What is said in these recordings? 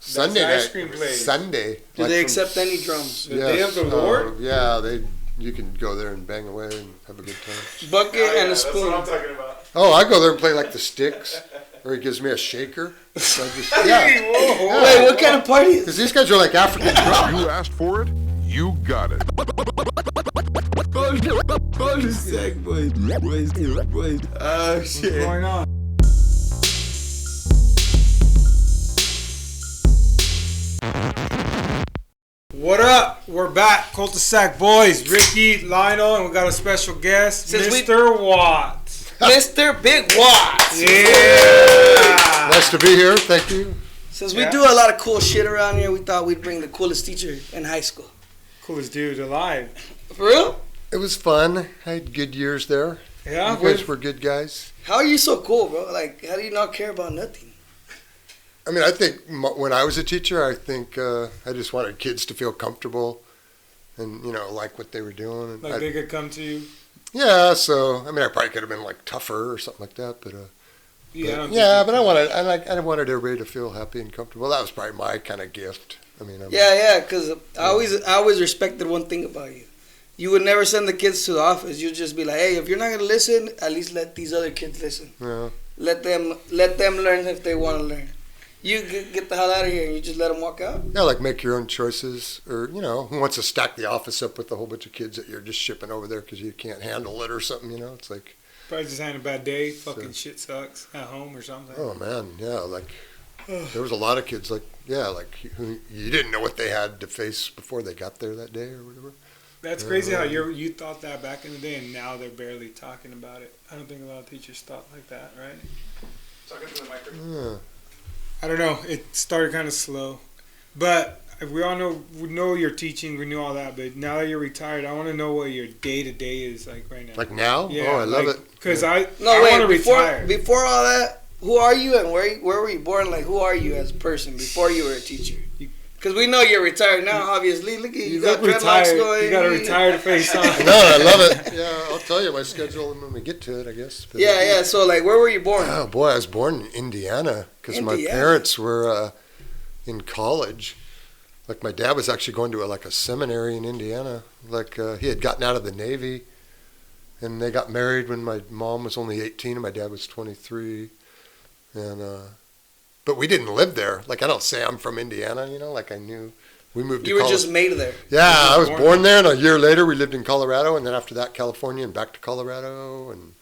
Sunday That's night. the ice cream place. Sunday. Do they accept any drums? The day of the Lord? Yeah, you can go there and bang away and have a good time. Bucket and a spoon. That's what I'm talking about. Oh, I go there and play like the Sticks, or he gives me a shaker. So I just, yeah. Wait, what kind of party is Because these guys are like African drums. You asked for it, you got it. Oh, shit. What's going on? What up? We're back, Cul-de-sac boys. Ricky, Lionel, and we got a special guest, Mr. Watts. Mr. Big Watts. Yeah. Nice to be here. Thank you. Since we do a lot of cool shit around here, we thought we'd bring the coolest teacher in high school. Coolest dude alive. For real? It was fun. I had good years there. Yeah. You guys were good guys. How are you so cool, bro? Like, how do you not care about nothing? I mean, I think when I was a teacher, I think I just wanted kids to feel comfortable and, like what they were doing. Like they could come to you. Yeah, so, I mean, I probably could have been, like, tougher or something like that, but... But I wanted everybody to feel happy and comfortable. That was probably my kind of gift. I mean, because I always respected one thing about you. You would never send the kids to the office. You'd just be like, hey, if you're not going to listen, at least let these other kids listen. Yeah. Let them learn if they want to learn. You get the hell out of here and you just let them walk out? Yeah, like make your own choices. Or, who wants to stack the office up with a whole bunch of kids that you're just shipping over there because you can't handle it or something, It's like... Probably just having a bad day. Fucking shit sucks at home or something. Oh, man, yeah, like... There was a lot of kids who you didn't know what they had to face before they got there that day or whatever. That's crazy how you thought that back in the day, and now they're barely talking about it. I don't think a lot of teachers thought like that, right? Talking to the microphone. Yeah. I don't know. It started kind of slow, but we know you're teaching. We knew all that, but now that you're retired, I want to know what your day to day is like right now. Like now? Yeah, Oh, I love it. Because yeah. I want to retire. Before all that, who are you and where were you born? Like, who are you as a person before you were a teacher? Because we know you're retired now, obviously. Look at you got dreadlocks going. You got a retired face on. No, I love it. Yeah, I'll tell you my schedule when we get to it, I guess. But yeah. So, like, where were you born? Oh, boy, I was born in Indiana because my parents were in college. Like, my dad was actually going to a seminary in Indiana. Like, he had gotten out of the Navy, and they got married when my mom was only 18 and my dad was 23. And, but we didn't live there. Like, I don't say I'm from Indiana, like I knew. We moved to You were college. just made there. Yeah, I was born there, and a year later we lived in Colorado, and then after that California and back to Colorado. And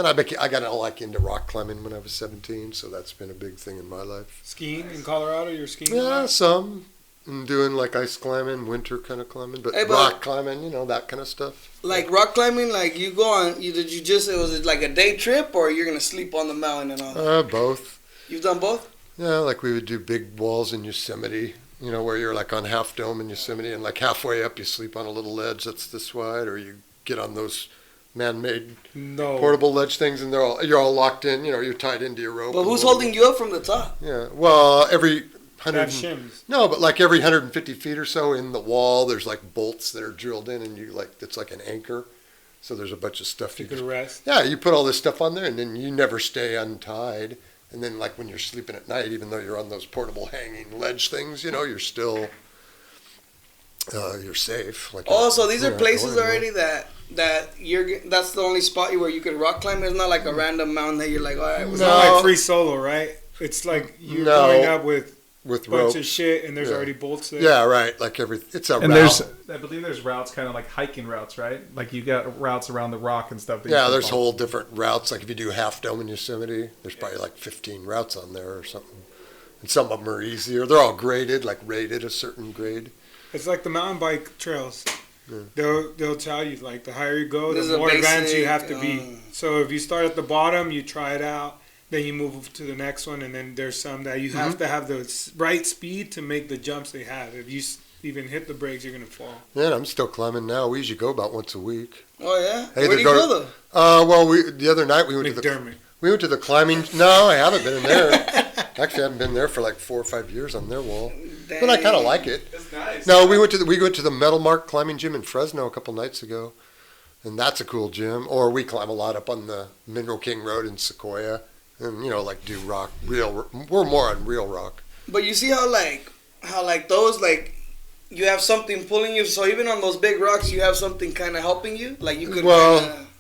I got all into rock climbing when I was 17, so that's been a big thing in my life. Skiing in Colorado? You're skiing? Yeah, some. And doing ice climbing, winter kind of climbing, but rock climbing, that kind of stuff. Like rock climbing, like you go on, was it like a day trip or you're going to sleep on the mountain and all that? Both. You've done both? Yeah, like we would do big walls in Yosemite, where you're on Half Dome in Yosemite and halfway up you sleep on a little ledge that's this wide, or you get on those man-made portable ledge things and you're all locked in, you're tied into your rope. But who's holding you up from the top? Yeah, well, every... No, but every 150 feet or so in the wall, there's bolts that are drilled in, and it's like an anchor. So there's a bunch of stuff you could rest. Yeah, you put all this stuff on there, and then you never stay untied. And then when you're sleeping at night, even though you're on those portable hanging ledge things, you're still you're safe. So these are places already that's the only spot where you could rock climb. It's not like a random mountain that you're like, all right. It's not like free solo, right? It's like you're going up with bunch ropes. Of shit, and there's already bolts there. Yeah, right. It's a and route. I believe there's routes, kind of like hiking routes, right? Like you got routes around the rock and stuff. Yeah, there's whole different routes. Like if you do Half Dome in Yosemite, there's probably 15 routes on there or something. And some of them are easier. They're all graded, rated a certain grade. It's like the mountain bike trails. Yeah. They'll tell you the higher you go, this the more advanced you have to be. So if you start at the bottom, you try it out. Then you move to the next one, and then there's some that you have to have the right speed to make the jumps they have. If you even hit the brakes, you're going to fall. Yeah, I'm still climbing now. We usually go about once a week. Oh, yeah? Where do you go, though? The other night we went to the climbing. No, I haven't been in there. Actually, I haven't been there for 4 or 5 years on their wall. Dang. But I kind of like it. It's nice. No, we went to the Metal Mark climbing gym in Fresno a couple nights ago, and that's a cool gym. Or we climb a lot up on the Mineral King Road in Sequoia. And, do rock, we're more on real rock. But you see how those like you have something pulling you. So even on those big rocks, you have something kind of helping you. Like you could.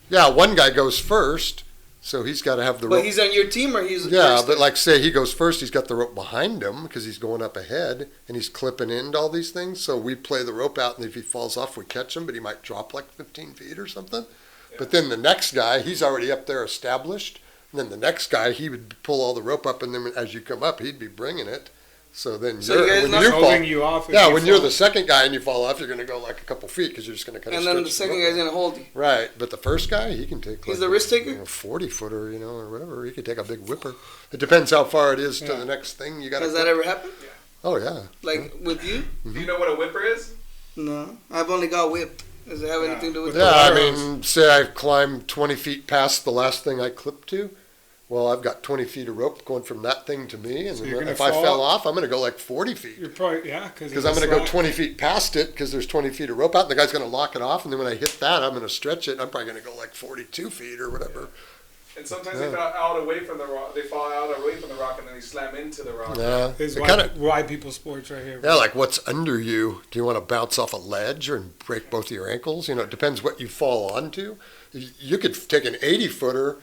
Yeah, one guy goes first, so he's got to have the rope. But he's on your team, or he's but like say he goes first, he's got the rope behind him because he's going up ahead and he's clipping into all these things. So we play the rope out, and if he falls off, we catch him, but he might drop like 15 feet or something. Yeah. But then the next guy, he's already up there established. And then the next guy, he would pull all the rope up, and then as you come up, he'd be bringing it. So then holding you off. When you're the second guy and you fall off, you're going to go like a couple feet because you're just going to kind of. And then the second guy's going to hold you. Right, but the first guy, he can take. He's the risk taker. 40-footer, or whatever. He could take a big whipper. It depends how far it is to the next thing you got. Has that ever happened? Yeah. Oh yeah. Like with you? Do you know what a whipper is? No, I've only got whipped. Does it have anything to do with? Yeah, I mean, say I've climbed 20 feet past the last thing I clipped to. Well, I've got 20 feet of rope going from that thing to me, and if I fell off, I'm going to go like 40 feet. You're probably, because I'm going to go 20 feet past it because there's 20 feet of rope out, and the guy's going to lock it off, and then when I hit that, I'm going to stretch it, and I'm probably going to go like 42 feet or whatever. And sometimes they fall out away from the rock. They fall out away from the rock, and then they slam into the rock. Yeah, it's white people sports right here. Yeah, like what's under you? Do you want to bounce off a ledge or break both of your ankles? It depends what you fall onto. You could take an 80-footer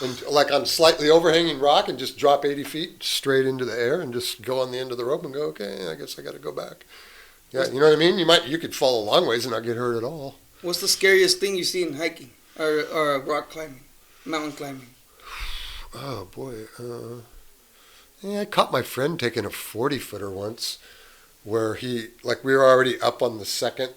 and like on slightly overhanging rock and just drop 80 feet straight into the air and just go on the end of the rope and go, okay, I guess I got to go back. Yeah, you know what I mean? You could fall a long ways and not get hurt at all. What's the scariest thing you see in hiking or rock climbing, mountain climbing? Oh boy, I caught my friend taking a 40-footer once, where we were already up on the second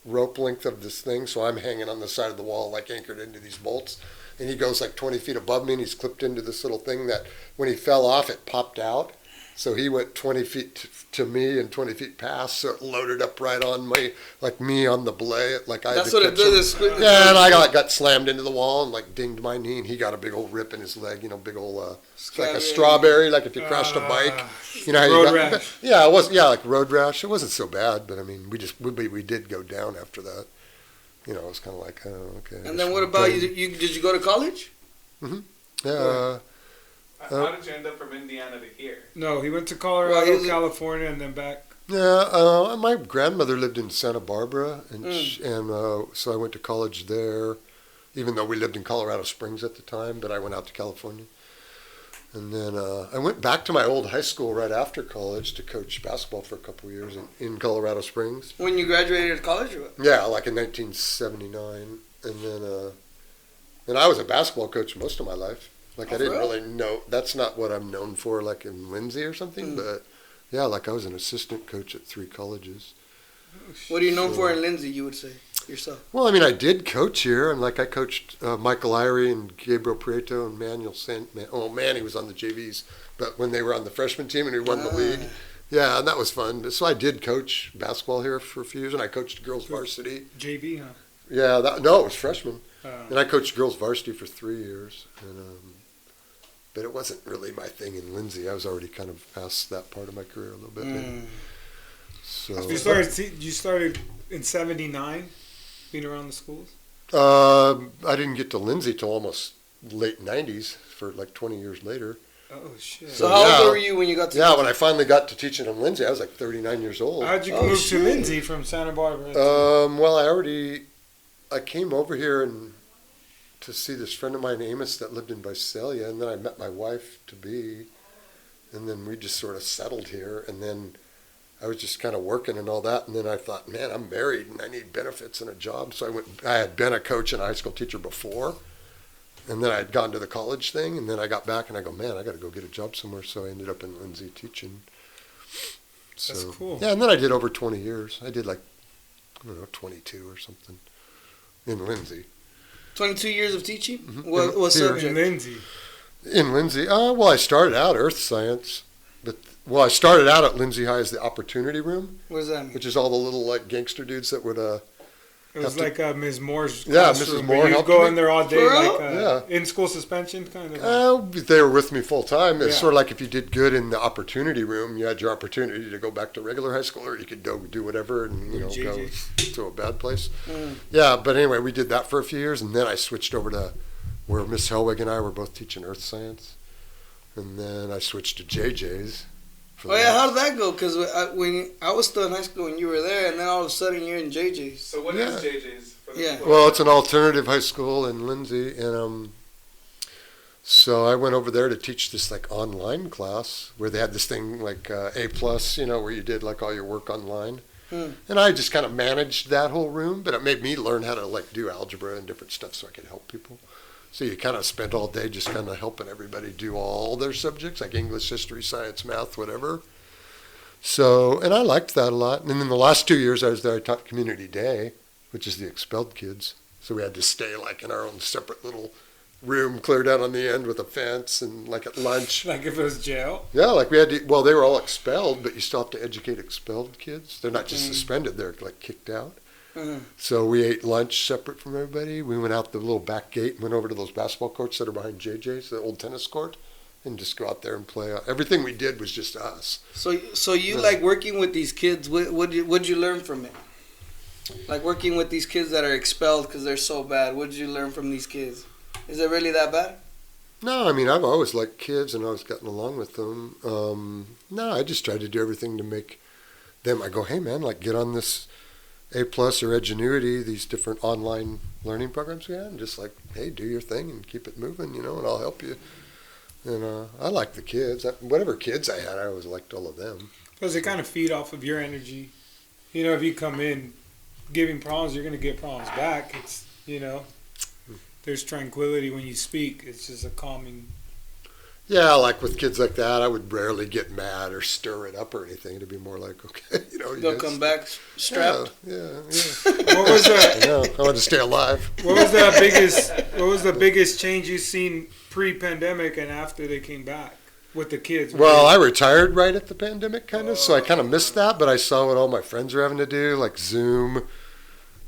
rope length of this thing, so I'm hanging on the side of the wall like anchored into these bolts, and he goes like 20 feet above me and he's clipped into this little thing that when he fell off it popped out, so he went 20 feet to me and 20 feet past, so it loaded up right on me on the belay. That's what it does. Yeah, and I got slammed into the wall and like dinged my knee, and he got a big old rip in his leg, big old like a strawberry, like if you crashed a bike. How you road rash. Yeah, it was like road rash. It wasn't so bad, but I mean, we did go down after that. It was kind of like, oh, okay. And then what about you? Did you go to college? Mm-hmm. Yeah. How did you end up from Indiana to here? No, he went to Colorado, California, and then back. Yeah, my grandmother lived in Santa Barbara, and so I went to college there, even though we lived in Colorado Springs at the time, but I went out to California. And then I went back to my old high school right after college to coach basketball for a couple of years in Colorado Springs. When you graduated college? Or what? Yeah, like in 1979. And then I was a basketball coach most of my life. I didn't really know. That's not what I'm known for, like in Lindsay or something. But yeah, I was an assistant coach at 3 colleges. What are you known for in Lindsay? You would say yourself. Well, I mean, I did coach here, and I coached Michael Irie and Gabriel Prieto and Manuel Sandman. Oh, Manny was on the JVs, but when they were on the freshman team and we won the league, yeah, and that was fun. So I did coach basketball here for a few years, and I coached girls varsity. JV, huh? Yeah, it was freshman, and I coached girls varsity for 3 years, but it wasn't really my thing in Lindsay. I was already kind of past that part of my career a little bit. So you started in '79, being around the schools. I didn't get to Lindsay till almost late '90s, for like 20 years later. Oh shit! So how old were you when you got to? Yeah, when I finally got to teaching in Lindsay, I was like 39 years old. How'd you move to Lindsay from Santa Barbara? Well, I came over here to see this friend of mine, Amos, that lived in Visalia, and then I met my wife to be, and then we just sort of settled here, and then I was just kind of working and all that, and then I thought, man, I'm married and I need benefits and a job, so I had been a coach and a high school teacher before, and then I had gone to the college thing, and then I got back and I go, man, I got to go get a job somewhere, so I ended up in Lindsay teaching. So, that's cool. Yeah, and then I did over 20 years. I did 22 or something in Lindsay. 22 years of teaching? Mm-hmm. What subject? In Lindsay. In Lindsay? Well, I started out earth science. I started out at Lindsay High as the opportunity room. What does that mean? Which is all the little gangster dudes that would... It was like Ms. Moore's Mrs. Moore. You'd go in there all day, in-school suspension kind of. They were with me full time. It's sort of like if you did good in the opportunity room, you had your opportunity to go back to regular high school, or you could go do whatever and go to a bad place. Yeah, but anyway, we did that for a few years, and then I switched over to where Miss Helwig and I were both teaching earth science, and then I switched to JJ's For Oh, yeah, how did that go? Because when I was still in high school when you were there, and then all of a sudden you're in JJ's. So what is JJ's? Yeah. Well, it's an alternative high school in Lindsay, and so I went over there to teach this like online class where they had this thing like A+, where you did like all your work online. And I just kind of managed that whole room, but it made me learn how to like do algebra and different stuff so I could help people. So you kind of spent all day just kind of helping everybody do all their subjects, like English, history, science, math, whatever. So, and I liked that a lot. And then in the last 2 years I was there, I taught community day, which is the expelled kids. So we had to stay like in our own separate little room cleared out on the end with a fence, and like at lunch. Like if it was jail? Yeah, like we had to, well, they were all expelled, but you still have to educate expelled kids. They're not just suspended, they're like kicked out. So we ate lunch separate from everybody. We went out the little back gate and went over to those basketball courts that are behind JJ's, the old tennis court, and just go out there and play. Everything we did was just us. So you like working with these kids. What'd you learn from it? Like working with these kids that are expelled because they're so bad. What did you learn from these kids? Is it really that bad? No, I mean, I've always liked kids and always gotten along with them. No, I just tried to do everything to make them, I go, hey man, like get on this A+ or Edgenuity, these different online learning programs we have, and just like, hey, do your thing and keep it moving, and I'll help you. And I like the kids. Whatever kids I had, I always liked all of them. Because they kind of feed off of your energy. If you come in giving problems, you're going to get problems back. It's, there's tranquility when you speak. It's just a calming. Yeah, like with kids like that, I would rarely get mad or stir it up or anything. It'd be more like, okay, they'll come back strapped. Yeah. What was I want to stay alive. What was the biggest change you've seen pre-pandemic and after they came back with the kids? Well, I retired right at the pandemic, kind of, so I kind of missed that. But I saw what all my friends were having to do, like Zoom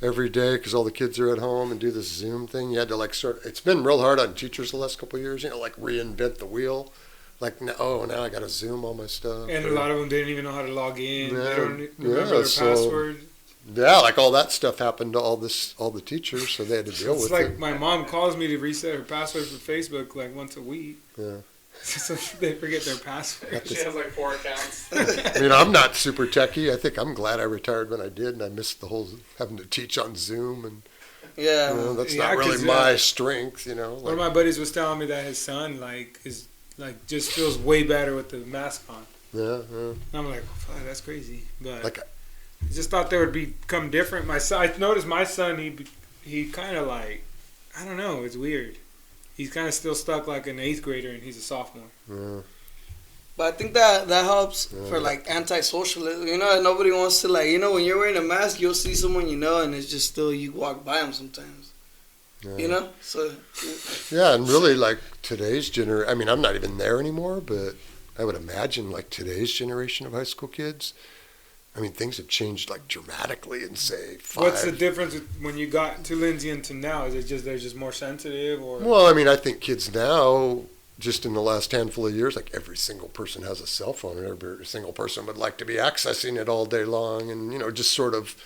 every day, because all the kids are at home, and do this Zoom thing. You had to it's been real hard on teachers the last couple of years, like reinvent the wheel. Like, now I got to Zoom all my stuff. And a lot of them didn't even know how to log in. They don't remember their password. Yeah, like all that stuff happened to all the teachers, so they had to deal with it. It's like my mom calls me to reset her password for Facebook like once a week. Yeah. So they forget their password. She has like 4 accounts. I'm not super techie. I think I'm glad I retired when I did, and I missed the whole having to teach on Zoom, and that's not really my strength. One of my buddies was telling me that his son just feels way better with the mask on. Yeah. And I'm like, oh, that's crazy, but I just thought they would become different. I noticed my son, he kind of like, I don't know, it's weird. He's kind of still stuck like an 8th grader, and he's a sophomore. Yeah. But I think that helps for like anti-socialism. Nobody wants to when you're wearing a mask, you'll see someone and it's just still you walk by them sometimes. Yeah. So. Yeah, and really like today's generation. I'm not even there anymore, but I would imagine like today's generation of high school kids. Things have changed like dramatically in say 5. What's the difference when you got to Lindsay and to now? Is it just they're just more sensitive, or? Well, I think kids now, just in the last handful of years, like every single person has a cell phone, and every single person would like to be accessing it all day long, and just sort of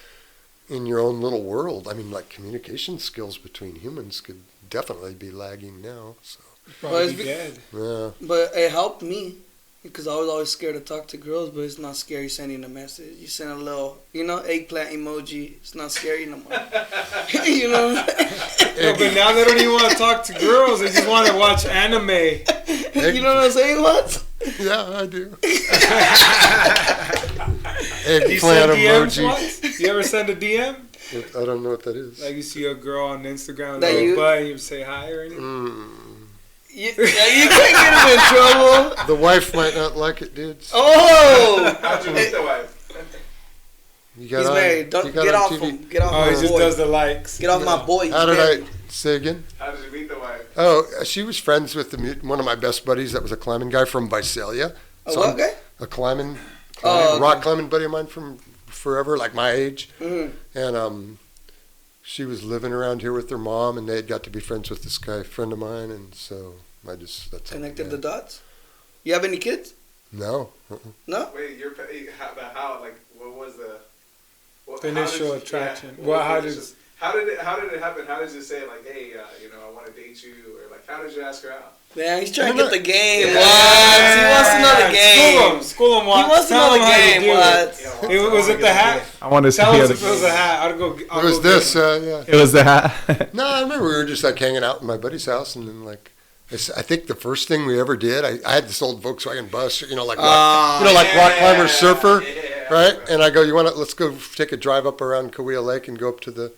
in your own little world. Like communication skills between humans could definitely be lagging now. So. Probably dead. Yeah. But it helped me. Because I was always scared to talk to girls, but it's not scary sending a message. You send a little, eggplant emoji. It's not scary no more. No, but now they don't even want to talk to girls. They just want to watch anime. You know what I'm saying, what? Yeah, I do. Eggplant emoji. You ever send a DM? I don't know what that is. Like you see a girl on Instagram with a butt and you say hi or anything? You can't get him in trouble. The wife might not like it, dude. Oh! How'd you meet the wife? He's married. Don't get off him. Get off my boy. Oh, he just does the likes. Get off my boy. How did I say again? How did you meet the wife? Oh, she was friends with one of my best buddies that was a climbing guy from Visalia. What guy? A climbing okay. rock climbing buddy of mine from forever, like my age. Mm-hmm. And she was living around here with her mom, and they had got to be friends with this guy, friend of mine, and so that's connected the dots. You have any kids? No. No. Wait, how? Like, what was the initial attraction? How did it happen? How did you say like, hey, I want to date you, or like, how did you ask her out? Man, he's trying to get the game, Watts. He wants to know the game. School him, Watts. He wants to know the game, Watts. Was it the hat? I want to see Tell us it. if it was a hat. It was this, yeah. It was the hat. No, I remember we were just like hanging out in my buddy's house, and then like, I think the first thing we ever did, I had this old Volkswagen bus, like rock climber surfer, right? And I go, let's go take a drive up around Kauai Lake and go up to the,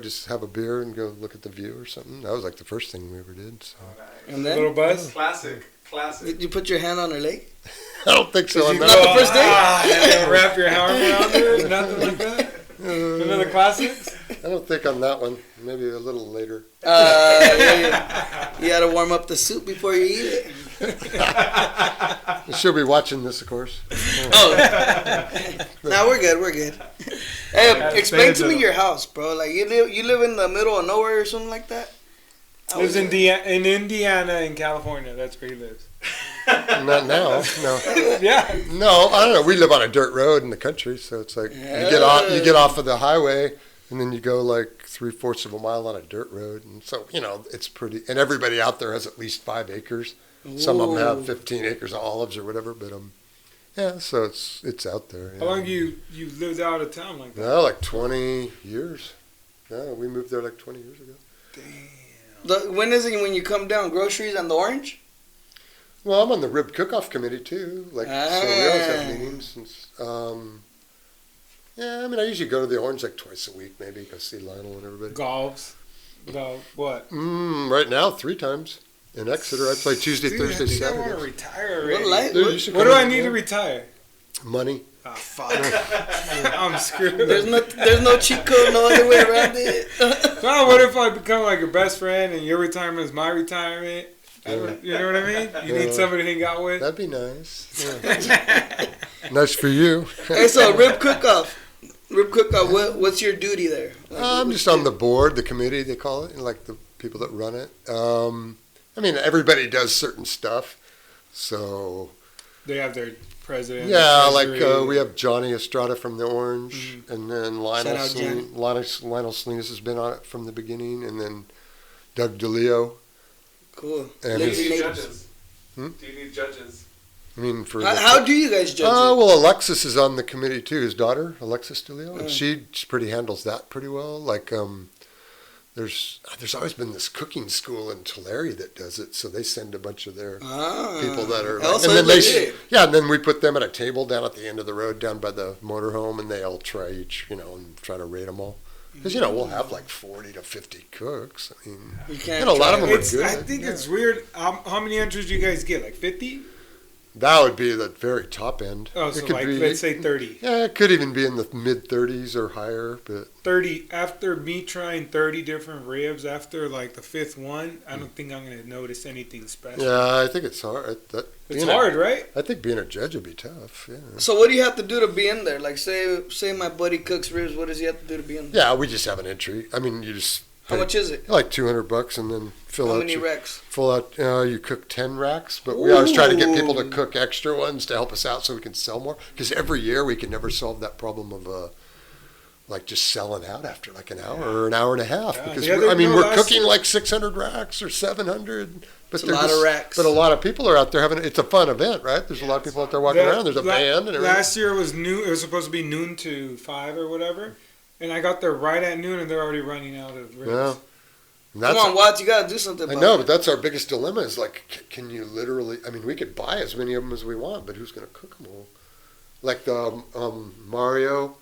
just have a beer and go look at the view or something. That was like the first thing we ever did. So. And then? Little buzz? Classic. Did you put your hand on her leg? I don't think so. Not the first day? Wrap your arm around her? Nothing like that? None of the classics? I don't think on that one. Maybe a little later. You gotta warm up the soup before you eat it. She'll be watching this, of course. Oh. Nah, we're good. Hey, explain to me your house, bro. Like, you live in the middle of nowhere or something like that? Lives in Indiana, in California. That's where he lives. Not now, no. Yeah. No, I don't know. We live on a dirt road in the country, so it's like you get off of the highway, and then you go like 3/4 of a mile on a dirt road, and so it's pretty. And everybody out there has at least 5 acres. Some of them have 15 acres of olives or whatever, but yeah. So it's out there. Yeah. How long you lived out of town like that? No, like 20 years. Yeah, we moved there like 20 years ago. Damn. When is it when you come down? Groceries and the orange? Well, I'm on the rib cook-off committee too. So we always have meetings. Yeah, I mean, I usually go to the Orange like twice a week, maybe go see Lionel and everybody. Golf. What? Right now, 3 times in Exeter. I play Tuesday, Thursday, Saturday. I want to retire already. What What do I need to retire? Money. Oh, fuck. I'm screwed. There's no cheat code, no other way around it. So what if I become like your best friend and your retirement is my retirement? You know what I mean? You need somebody to hang out with. That'd be nice. Yeah. Nice for you. Hey, so rib cook-off. What's your duty there? I'm just on the board, the committee they call it, like the people that run it. I mean, everybody does certain stuff, so They have their president. yeah, like we have Johnny Estrada from the Orange, and then Lionel Salinas has been on it from the beginning, and then Doug DeLeo. Cool. And Do you need judges? Hmm? Do you need judges? I mean, for how do you guys judge it? well, Alexis is on the committee too. His daughter, Alexis DeLeo, and she pretty handles that pretty well. Like, there's always been this cooking school in Tulare that does it, so they send a bunch of their people that are. And then we put them at a table down at the end of the road, down by the motorhome, and they all try each, and try to rate them all. Because we'll have like 40 to 50 cooks. I mean, and a lot of them are good. I think it's weird. How many entries do you guys get? Like 50? That would be the very top end. Oh, so like let's say 30. Yeah, it could even be in the mid 30s or higher, but 30 after me trying 30 different ribs after like the 5th one, I don't think I'm gonna notice anything special. Yeah, I think it's hard. It's hard, right? I think being a judge would be tough. Yeah. So what do you have to do to be in there? Like say my buddy cooks ribs. What does he have to do to be in there? Yeah, we just have an entry. I mean, you just how much is it? Like $200, and then fill out. How many racks? Fill out. You cook 10 racks, but we always try to get people to cook extra ones to help us out so we can sell more. Because every year we can never solve that problem of like just selling out after like an hour or an hour and a half. Yeah. Because we're cooking like 600 racks or 700. But it's a lot of racks. But a lot of people are out there having. It's a fun event, right? There's a lot of people out there walking around. There's a band and everything. Last year was noon. It was supposed to be noon to 5 or whatever, and I got there right at noon, and they're already running out of ribs. Yeah. Come on, Watts, you gotta do something about it. I know, but that's our biggest dilemma is like, can you literally, I mean, we could buy as many of them as we want, but who's going to cook them all? Like the Mario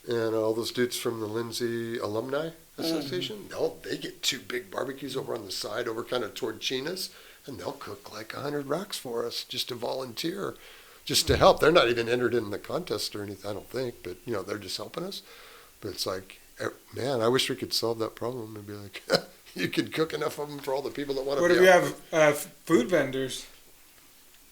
and all those dudes from the Lindsay Alumni Association, they get 2 big barbecues over on the side over kind of toward China's, and they'll cook like 100 racks for us just to volunteer, just to help. They're not even entered in the contest or anything, I don't think, but, they're just helping us. But it's like, man, I wish we could solve that problem and be like... You could cook enough of them for all the people that want to. What if you have food vendors?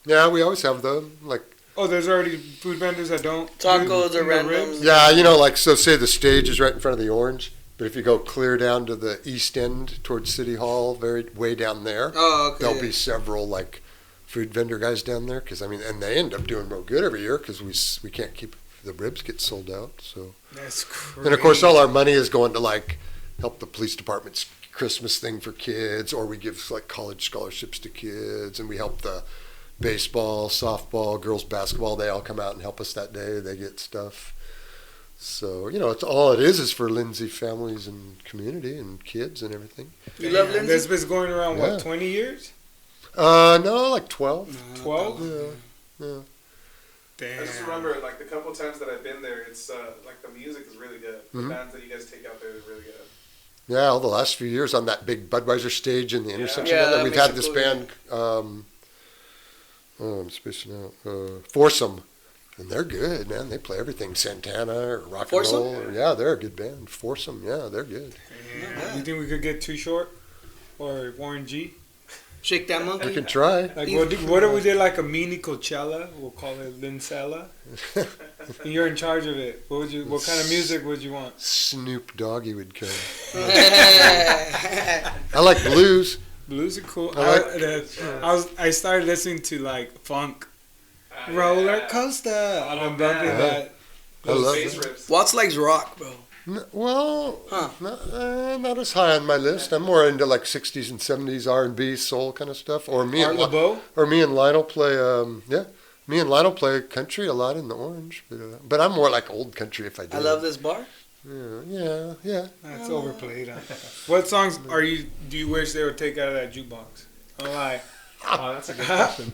Yeah, we always have them. Like, there's already food vendors that don't tacos or random. Yeah, like so. Say the stage is right in front of the Orange, but if you go clear down to the east end towards City Hall, way down there, there'll be several like food vendor guys down there. Because and they end up doing real good every year because we can't keep the ribs get sold out. So that's crazy. And of course, all our money is going to like help the police departments Christmas thing for kids, or we give like college scholarships to kids, and we help the baseball, softball, girls basketball. They all come out and help us that day. They get stuff. So, it's all it is for Lindsay families and community and kids and everything. You love Lindsay? This been going around, what, 20 years? No, like 12. 12? Yeah. Damn. I just remember, like, the couple times that I've been there, it's, like, the music is really good. The bands that you guys take out there is really good. Yeah, all the last few years on that big Budweiser stage in the intersection. Yeah, we've had this band, I'm spacing out, Foursome. And they're good, man. They play everything. Santana or rock and roll. Yeah, they're a good band. Foursome, yeah, they're good. Yeah. You think we could get Too Short or Warren G? Shake That Monkey? We can try. Like, what if we did like a mini Coachella? We'll call it Lincella. And you're in charge of it. What kind of music would you want? Snoop Doggy would come. I like blues. Blues are cool. I started listening to like funk. Roller coaster. I've been bumping that. I love that. Watts likes rock, bro. Not as high on my list. I'm more into like 60s and 70s R&B, soul kind of stuff. Or me and Lionel play. Me and Lionel play country a lot in the Orange. But I'm more like old country if I do. I love this bar. Yeah. That's overplayed. What songs do you wish they would take out of that jukebox? Don't lie. Oh, that's a good question.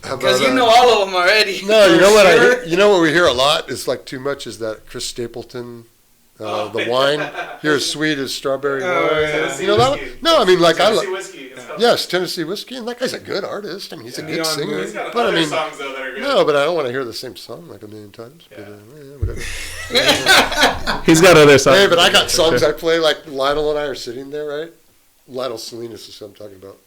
Because you know all of them already. No, you know what I hear? You know what we hear a lot is like too much is that Chris Stapleton, the wine. You're as sweet as strawberry wine. Tennessee You know that? whiskey. No, I mean like Tennessee whiskey. Yes, Tennessee whiskey, and that guy's a good artist. I mean, he's a good singer. He's got But I other mean, songs though that are good. no, but I don't want to hear the same song like a million times. Yeah. But whatever. He's got other songs. Hey, but I got songs I play. Like Lionel and I are sitting there, right? Lionel Salinas is what I'm talking about.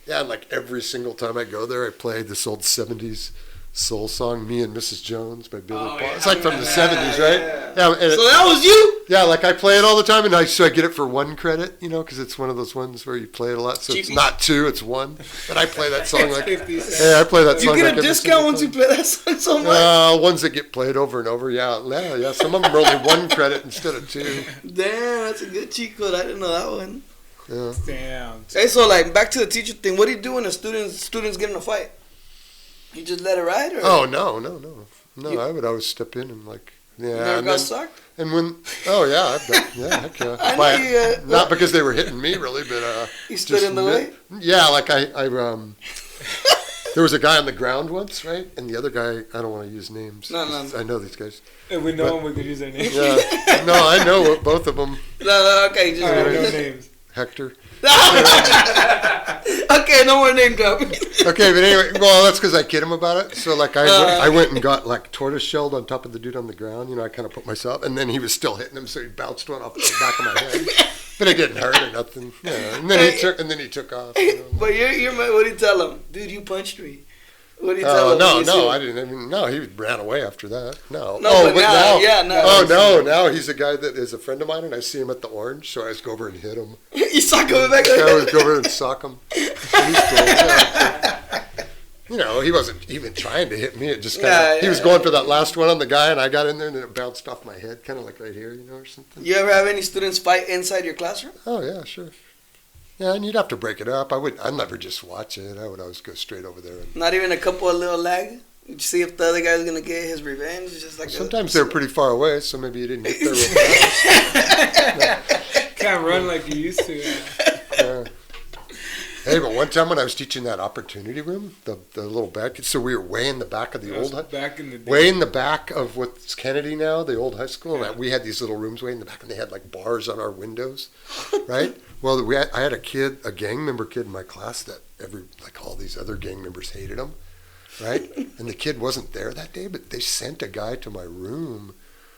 Yeah, and like every single time I go there, I play this old 70s soul song, Me and Mrs. Jones by Billy Paul. Yeah. It's like from the 70s, right? Yeah, and So that was you? yeah, like I play it all the time, and so I get it for one credit, because it's one of those ones where you play it a lot, so it's not two, it's one. But I play that song like, I play that song. You like get a discount once you play that song so much? ones that get played over and over, yeah. Some of them are only one credit instead of two. Damn, that's a good cheat code. I didn't know that one. Yeah. Damn. Hey, so like back to the teacher thing. What do you do when the students get in a fight? You just let it ride, or? Oh no! I would always step in and like, You never got sucked? And when, heck yeah. I know you, not because they were hitting me really, but you stood in the way. Yeah, like I there was a guy on the ground once, right? And the other guy, I don't want to use names. No. I know these guys. If we know them, we could use their names. Yeah, no, I know both of them. No, okay, just No names. Hector. Okay, no more name drop. Okay, but anyway, well, that's because I kid him about it. So, like, I went and got, like, tortoise shelled on top of the dude on the ground. I kind of put myself, and then he was still hitting him, so he bounced one off the back of my head. But it didn't hurt or nothing. Yeah, and then he took off. But you're what do you tell him? Dude, you punched me. What do you tell him? No, I didn't. He ran away after that. No. But now. Now he's a guy that is a friend of mine, and I see him at the Orange, so I just go over and hit him. You sock him back. I always go over and sock him. He's cool. Yeah, he wasn't even trying to hit me. It just kind of, he was going for that last one on the guy, and I got in there, and then it bounced off my head, kind of like right here, or something. You ever have any students fight inside your classroom? Oh, yeah, sure. Yeah, and you'd have to break it up. I'd never just watch it. I would always go straight over there. Not even a couple of little lag? You see if the other guy's going to get his revenge? Just like sometimes they're pretty far away, so maybe you didn't get there real fast. Can't run like you used to. Yeah. Hey, but one time when I was teaching that opportunity room, the little back, so we were way in the back of the old, back in the day. way in the back of what's Kennedy now, the old high school. And we had these little rooms way in the back, and they had like bars on our windows, right? Well, I had a gang member kid in my class that all these other gang members hated him, right? And the kid wasn't there that day, but they sent a guy to my room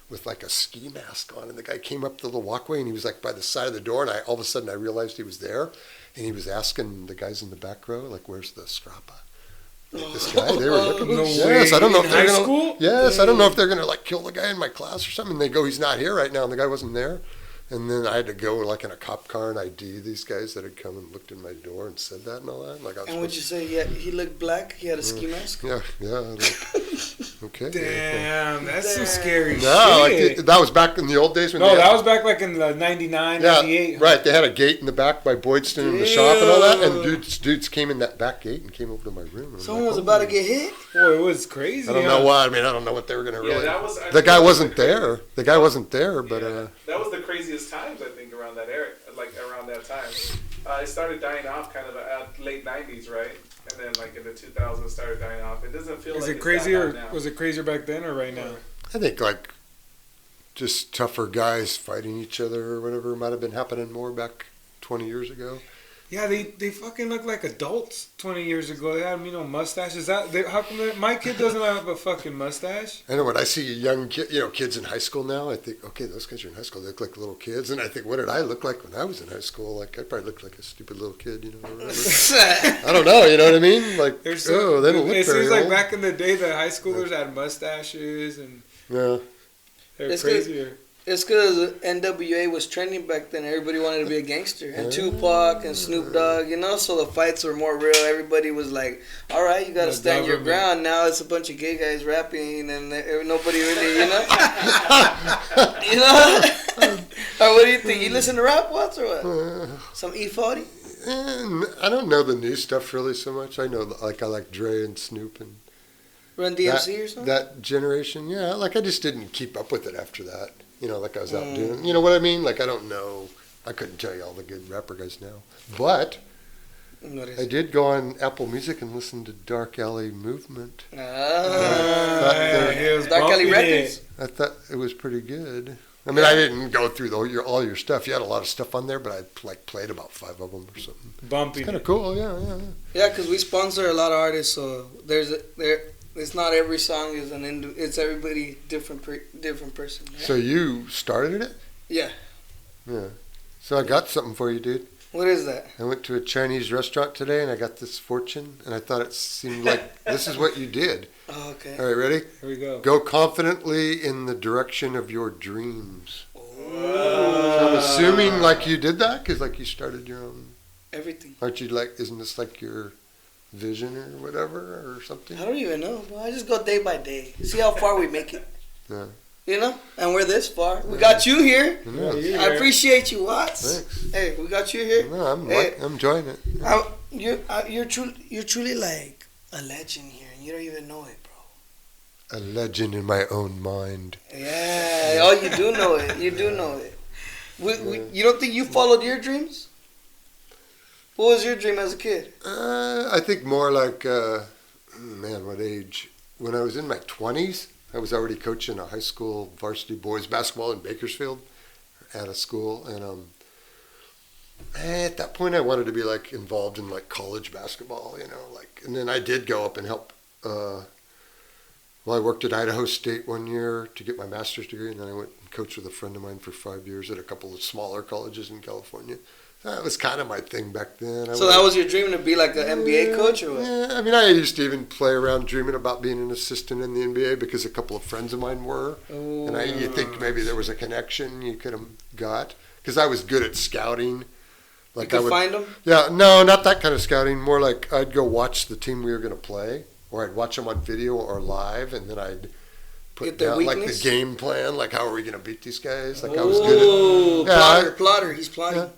with like a ski mask on, and the guy came up the little walkway, and he was like by the side of the door, and all of a sudden I realized he was there. And he was asking the guys in the back row, like, "Where's the strappa?" Like, this guy, they were looking. No Yes, way. I don't know if they're High gonna. school? Yes, I don't know if they're gonna like kill the guy in my class or something. And they go, "He's not here right now," and the guy wasn't there. And then I had to go like in a cop car and ID these guys that had come and looked in my door and said that and all that. Like, and what'd you say? Yeah, he looked black. He had a ski mask. Yeah. Like, okay. Damn, that's some scary shit. Like that was back in the old days. When that was back like in the 99, 98. Right. They had a gate in the back by Boydston in the shop and all that. And dudes came in that back gate and came over to my room. Someone was about to get hit? Boy, it was crazy. I don't know why. I mean, I don't know what they were going to really... The guy wasn't there. The guy wasn't there, but... that was the craziest times, I think, around that era, like around that time. It started dying off kind of at late 90s, right? And then like in the 2000s started dying off. It doesn't feel like it's crazier? now. Was it crazier back then or right now? I think like just tougher guys fighting each other or whatever might have been happening more back 20 years ago. Yeah, they fucking look like adults 20 years ago. They had mustaches. How come my kid doesn't have a fucking mustache? I know when I see young kids in high school now, I think, okay, those guys are in high school. They look like little kids. And I think, what did I look like when I was in high school? Like, I probably looked like a stupid little kid, or whatever. I don't know, you know what I mean? Like, they don't look very old. It seems like back in the day, the high schoolers had mustaches and they're crazier. It's because NWA was trending back then. Everybody wanted to be a gangster. And Tupac and Snoop Dogg, so the fights were more real. Everybody was like, all right, you got to stand your ground. Now it's a bunch of gay guys rapping and nobody really, Or what do you think? You listen to rap once or what? Some E40? I don't know the new stuff really so much. I know, I like Dre and Snoop and... Run DMC or something? That generation, yeah. Like, I just didn't keep up with it after that. Like I was out doing, you know what I mean? Like, I don't know. I couldn't tell you all the good rapper guys now. But I did go on Apple Music and listen to Dark Alley Movement. Dark Alley Records? I thought it was pretty good. I mean, I didn't go through all your stuff. You had a lot of stuff on there, but I played about 5 of them or something. Bumpy. It's kind of cool, yeah. Yeah, because we sponsor a lot of artists, so it's not every song is it's everybody different person. Right? So you started it? Yeah. Yeah. So I got something for you, dude. What is that? I went to a Chinese restaurant today and I got this fortune and I thought it seemed like this is what you did. Oh, okay. All right, ready? Here we go. Go confidently in the direction of your dreams. So I'm assuming like you did that because like you started your own. Everything. Aren't you like? Isn't this like your vision or whatever or something? I don't even know, bro. I just go day by day. See how far we make it. Yeah. And we're this far. We got you here. Yeah. I appreciate you, Watts. Thanks. Hey, we got you here. No, I'm enjoying it. You're truly like a legend here, and you don't even know it, bro. A legend in my own mind. Yeah. Oh, you do know it. You do know it. You don't think you followed your dreams? What was your dream as a kid? I think more like, what age? When I was in my 20s, I was already coaching a high school varsity boys basketball in Bakersfield at a school. And at that point, I wanted to be like involved in like college basketball, and then I did go up and help. I worked at Idaho State one year to get my master's degree, and then I went and coached with a friend of mine for 5 years at a couple of smaller colleges in California. That was kind of my thing back then. So that was your dream, to be like an NBA coach or what? Yeah, I mean, I used to even play around dreaming about being an assistant in the NBA because a couple of friends of mine were. Ooh. And you think maybe there was a connection you could have got. Because I was good at scouting. Like you could find them? Yeah, no, not that kind of scouting. More like I'd go watch the team we were going to play. Or I'd watch them on video or live. And then I'd put down like the game plan. Like, how are we going to beat these guys? Like, I was good at... Plotter. He's plotting. Yeah.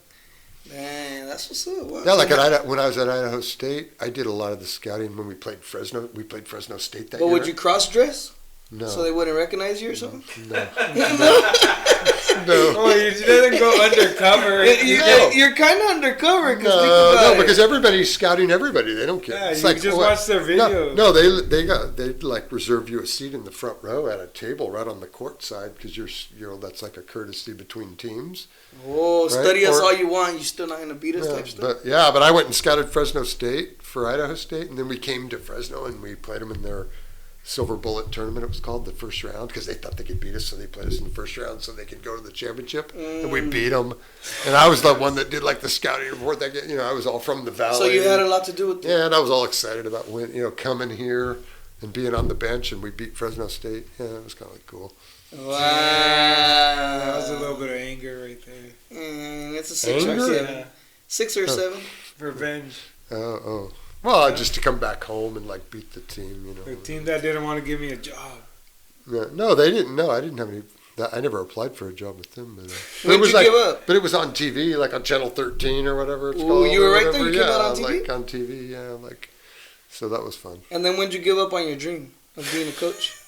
Man, that's what's up. Wow. Yeah, like when I was at Idaho State, I did a lot of the scouting when we played Fresno. We played Fresno State that year. But would you cross-dress? No. So they wouldn't recognize you or something? No. Oh, you didn't go undercover. You're kind of undercover. Because everybody's scouting everybody. They don't care. Yeah, it's you like, just watch their videos. No, they like reserve you a seat in the front row at a table right on the court side because that's like a courtesy between teams. Oh, right? Study us all you want. You're still not going to beat us type stuff. But I went and scouted Fresno State for Idaho State, and then we came to Fresno and we played them in their Silver Bullet tournament, it was called, the first round, because they thought they could beat us, so they played us in the first round so they could go to the championship, and we beat them. And I was the one that did like the scouting report. I was all from the valley. So you had a lot to do with it. Yeah, and I was all excited about coming here and being on the bench, and we beat Fresno State. Yeah, it was kind of cool. Wow. That was a little bit of anger right there. It's a 6 or 7. 6 or 7. Revenge. Oh. Well, just to come back home and like beat the team, you know. The team that didn't want to give me a job. No, they didn't. No, I didn't have any. I never applied for a job with them. But when did you give up? But it was on TV, like on Channel 13 or whatever it's Ooh, called. you were right there? You came out on TV? Like on TV, yeah. Like, so that was fun. And then when did you give up on your dream of being a coach?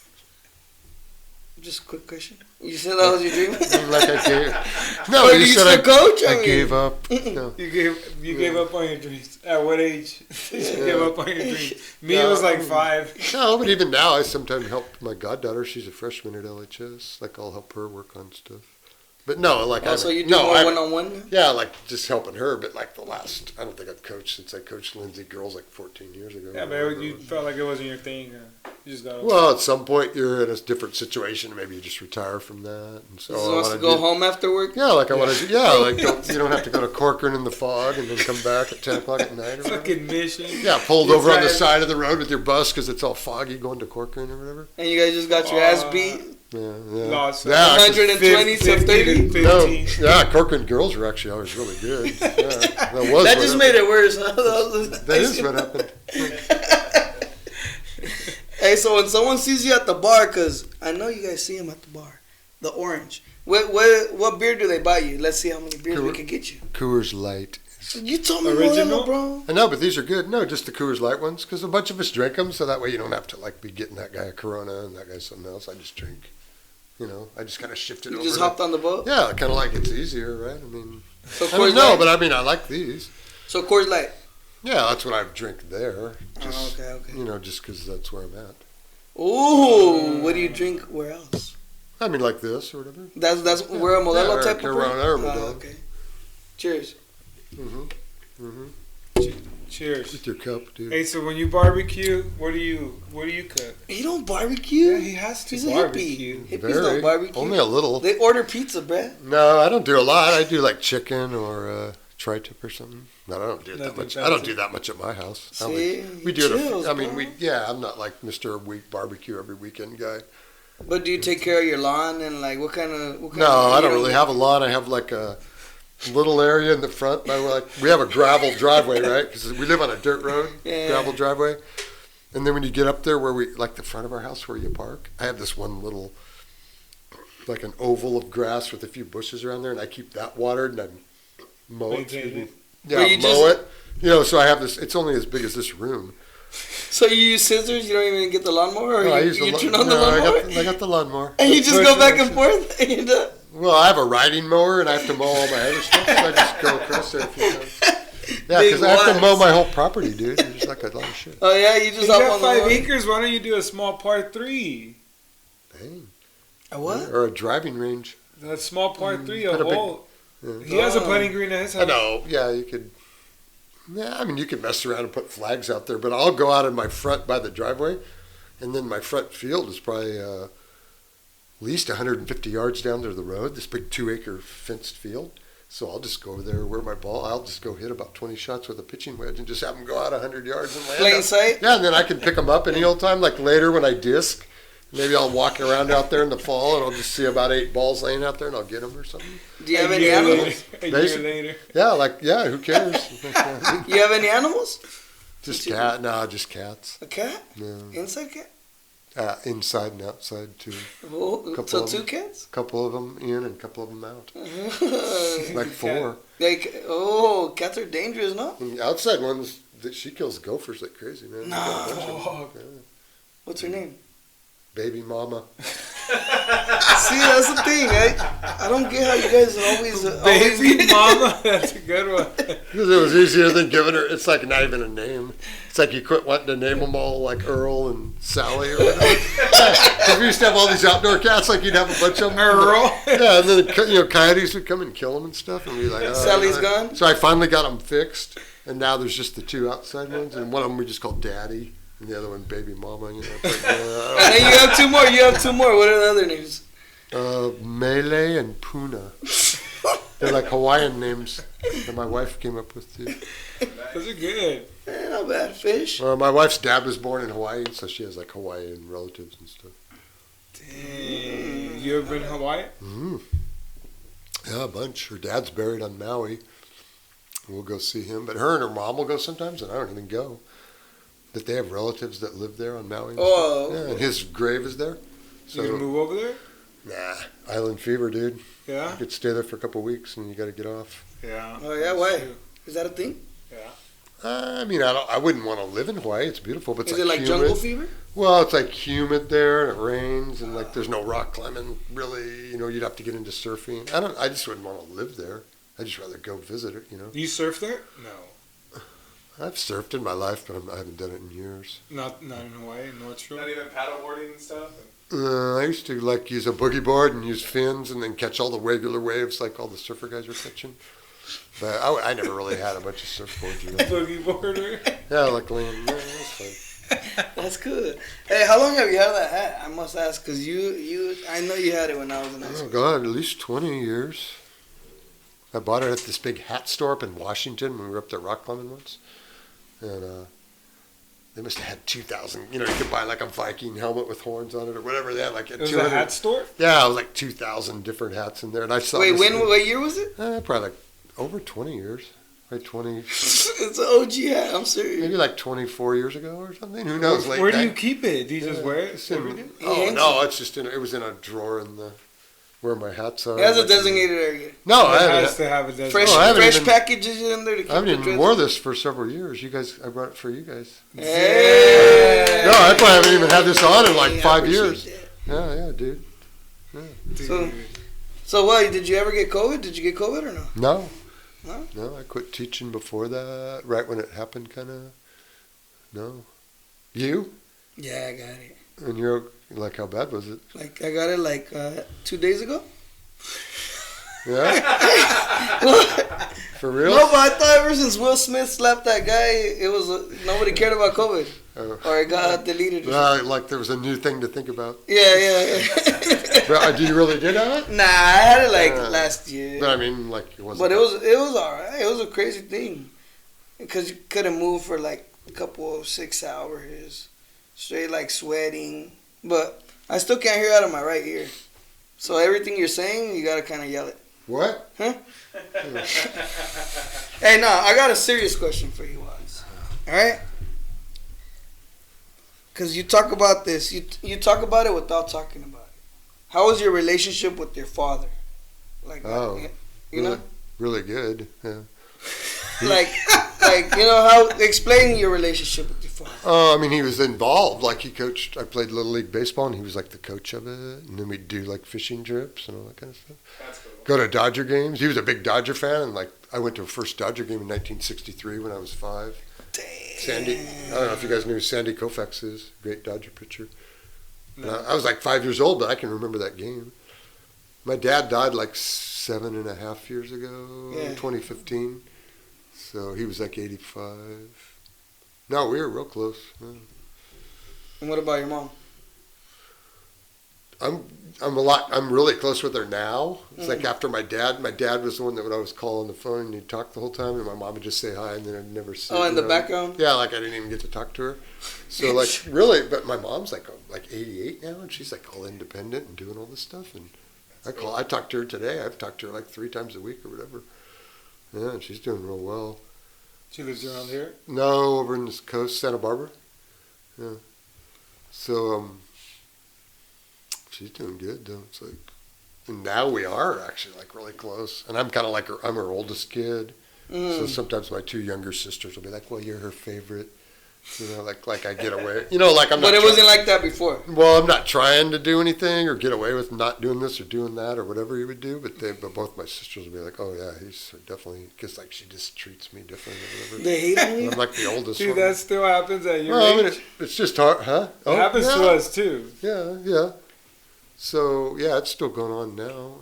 Just a quick question. You said that was your dream? Like I gave. No, you said I coach. I gave up. No. You gave up on your dreams. At what age did you give up on your dreams? Me, it was like 5. No, but even now, I sometimes help my goddaughter. She's a freshman at LHS. Like, I'll help her work on stuff. But no, like so you do more one-on-one? Yeah, like just helping her. But like I don't think I've coached since I coached Lindsay girls like 14 years ago. Yeah, but you felt like it wasn't your thing. You just got. Well, at some point you're in a different situation. Maybe you just retire from that. And so he wants to go home after work. Yeah, like I want to. Yeah, like you don't have to go to Corcoran in the fog and then come back at 10 o'clock at night. Or fucking mission. Yeah, pulled over on the side of the road with your bus because it's all foggy going to Corcoran or whatever. And you guys just got your ass beat. Yeah. Lost 120 to 30. No, yeah, Corcoran girls were actually always really good. Yeah, that just made it worse. Huh? That is what happened. Hey, so when someone sees you at the bar, because I know you guys see him at the bar, the orange. What beer do they buy you? Let's see how many beers we can get you. Coors Light. You told me original, bro. I know, but these are good. No, just the Coors Light ones, because a bunch of us drink them, so that way you don't have to like be getting that guy a Corona and that guy something else. I just drink. You know, I just kind of shifted over. You just hopped on the boat? Yeah, kind of like it's easier, right? I mean, so I don't know, but I mean, I like these. So Coors Light? Yeah, that's what I drink there. Just, okay. You know, just because that's where I'm at. Ooh, what do you drink where else? I mean, like this or whatever. That's we're a Modelo type of Modelo. Okay. Cheers. Cheers. With your cup, dude. Hey, so when you barbecue, what do you cook? He don't barbecue? Yeah, he has to. He's barbecue. A hippie. Hippies don't barbecue. Only a little. They order pizza, bruh. No, I don't do a lot. I do like chicken or tri-tip or something. No, I don't do that much. I don't do that much at my house. See, we do chills, it. I mean, I'm not like Mr. Week barbecue every weekend guy. But do you take care of your lawn and like what kind of? No, I don't really have a lawn. I have like a little area in the front. We have a gravel driveway, right? Because we live on a dirt road, gravel driveway. And then when you get up there where like the front of our house where you park, I have this one little, like an oval of grass with a few bushes around there, and I keep that watered and I mow it. Mow it. You know, so I have this, it's only as big as this room. So you use scissors? You don't even get the lawnmower? Or no, you turn on the lawnmower? I got the lawnmower. And you just go back and forth? Well, I have a riding mower, and I have to mow all my other stuff, so I just go across there a few times. Yeah, because I have to mow my whole property, dude. It's just like a lot of shit. Oh, yeah? You just you got 5 acres. Why don't you do a small par 3? Dang. A what? Or a driving range. A small par 3, a hole. He has a putting green at his house. I know. Yeah, you could. Yeah, I mean, you could mess around and put flags out there, but I'll go out in my front by the driveway, and then my front field is probably at least 150 yards down to the road, this big 2-acre fenced field. So I'll just go over there where my ball, I'll just go hit about 20 shots with a pitching wedge and just have them go out 100 yards and land. Plain sight? Yeah, and then I can pick them up any old time, like later when I disc. Maybe I'll walk around out there in the fall and I'll just see about 8 balls laying out there and I'll get them or something. Do you have any animals? A year later. Yeah, who cares? You have any animals? Just cats. A cat? Yeah. Inside cat? Inside and outside too. Oh, so 2 cats? A couple of them in and a couple of them out. Like 4. Cats are dangerous, no? And the outside ones, she kills gophers like crazy, man. No. What's her name? Baby mama. See, that's the thing. I don't get how you guys always Baby mama. That's a good one. Because it was easier than giving her. It's like not even a name. It's like you quit wanting to name them all like Earl and Sally or whatever. Because we used to have all these outdoor cats. Like you'd have a bunch of them. Earl. Yeah, and then coyotes would come and kill them and stuff, and we'd be like, Sally's gone. So I finally got them fixed, and now there's just the 2 outside ones, and one of them we just call Daddy. And the other one, Baby Mama, you know. Like, and then you have 2 more. What are the other names? Melee and Puna. They're like Hawaiian names that my wife came up with too. Those are good. Not bad. Fish. My wife's dad was born in Hawaii, so she has like Hawaiian relatives and stuff. Dang. You ever been to Hawaii? Mm-hmm. Yeah, a bunch. Her dad's buried on Maui. We'll go see him, but her and her mom will go sometimes, and I don't even go. But they have relatives that live there on Maui. Oh, yeah, and his grave is there. So, You gonna move over there? nah, island fever, dude. Yeah. You could stay there for a couple of weeks, and you got to get off. Yeah. Oh yeah, why? Is that a thing? Yeah. I mean, I wouldn't want to live in Hawaii. It's beautiful, but it's Is it like humid. jungle fever? Well, it's like humid there, and it rains, and like there's no rock climbing. Really, you'd have to get into surfing. I just wouldn't want to live there. I'd just rather go visit it. Do you surf there? No. I've surfed in my life, but I haven't done it in years. Not in Hawaii, in North Shore. Not even paddleboarding and stuff. I used to like use a boogie board and use fins, and then catch all the regular waves like all the surfer guys were catching. But I never really had a bunch of surfboards. Boogie boarder. Yeah, like leaning. Yeah, that's fun. That's good. Hey, how long have you had that hat? I must ask, because I know you had it when I was in high Oh school. God, at least 20 years. I bought it at this big hat store up in Washington when we were up there rock climbing once. And they must have had 2,000. You could buy like a Viking helmet with horns on it or whatever. They had like It was a hat store? Yeah, it was like 2,000 different hats in there. And I saw Wait, this what year was it? probably like over 20 years. Like 20, It's an OG hat. I'm serious. maybe like 24 years ago or something. Who knows? Where do you keep it? Do you just wear it? It's in- every day? Oh, no, it's just it was in a drawer in the where my hats are. It has a designated area. No, I It haven't. has to have a designated. Fresh, I haven't fresh even- packages in there to keep I haven't the even dress. wore this for several years. I brought it for you guys. Hey. No, I probably haven't even had this on in like I 5 appreciate years. that. Yeah, dude. So, so what? Did you ever get COVID? Did you get COVID or no? No. No? No, I quit teaching before that, right when it happened, kind of. No. You? Yeah, I got it. And you're like, how bad was it? Like I got it like 2 days ago. Yeah? For real? No, but I thought ever since Will Smith slapped that guy, it was nobody cared about COVID, or it got deleted. Or something. Like there was a new thing to think about. Yeah. But, do you really did have it? Nah, I had it like last year. But I mean, like it wasn't. But it was alright. It was a crazy thing because you couldn't move for like a couple of 6 hours, straight like sweating. But I still can't hear out of my right ear. So everything you're saying, you gotta kind of yell it. What? Huh? Hey, no, I got a serious question for you, Waz. All right? Because you talk about this, you talk about it without talking about it. How was your relationship with your father? Like, you know, really good. Yeah. like how? Explain your relationship with your father. Oh, I mean, he was involved. Like he coached. I played Little League baseball, and he was like the coach of it. And then we'd do like fishing trips and all that kind of stuff. That's cool. Go to Dodger games. He was a big Dodger fan, and like I went to a first Dodger game in 1963 when I was 5. Damn. Sandy, I don't know if you guys knew who Sandy Koufax is, great Dodger pitcher. No. I was like 5 years old, but I can remember that game. My dad died like 7.5 years ago, 2015. So he was like 85. No, we were real close. Yeah. And what about your mom? I'm really close with her now. It's like after my dad was the one that would always call on the phone and he'd talk the whole time, and my mom would just say hi, and then I'd never see her. Oh, in the background? Yeah, like I didn't even get to talk to her. So like really, but my mom's like 88 now, and she's like all independent and doing all this stuff. And I talked to her today. I've talked to her like 3 times a week or whatever. Yeah, and she's doing real well. She lives around here? No, over in the coast, Santa Barbara. Yeah. So she's doing good though. It's like, and now we are actually like really close. And I'm kind of like I'm her oldest kid. So sometimes my 2 younger sisters will be like, "Well, you're her favorite." Like I get away. Like I'm not. But it wasn't like that before. Well, I'm not trying to do anything or get away with not doing this or doing that or whatever you would do. But both my sisters will be like, "Oh yeah, he's definitely," because like she just treats me differently or whatever. They hate on And you? I'm like the oldest Dude, one. that still happens at your Well, I mean, age? it's just hard, huh? It happens to us too. Yeah. So yeah, it's still going on now.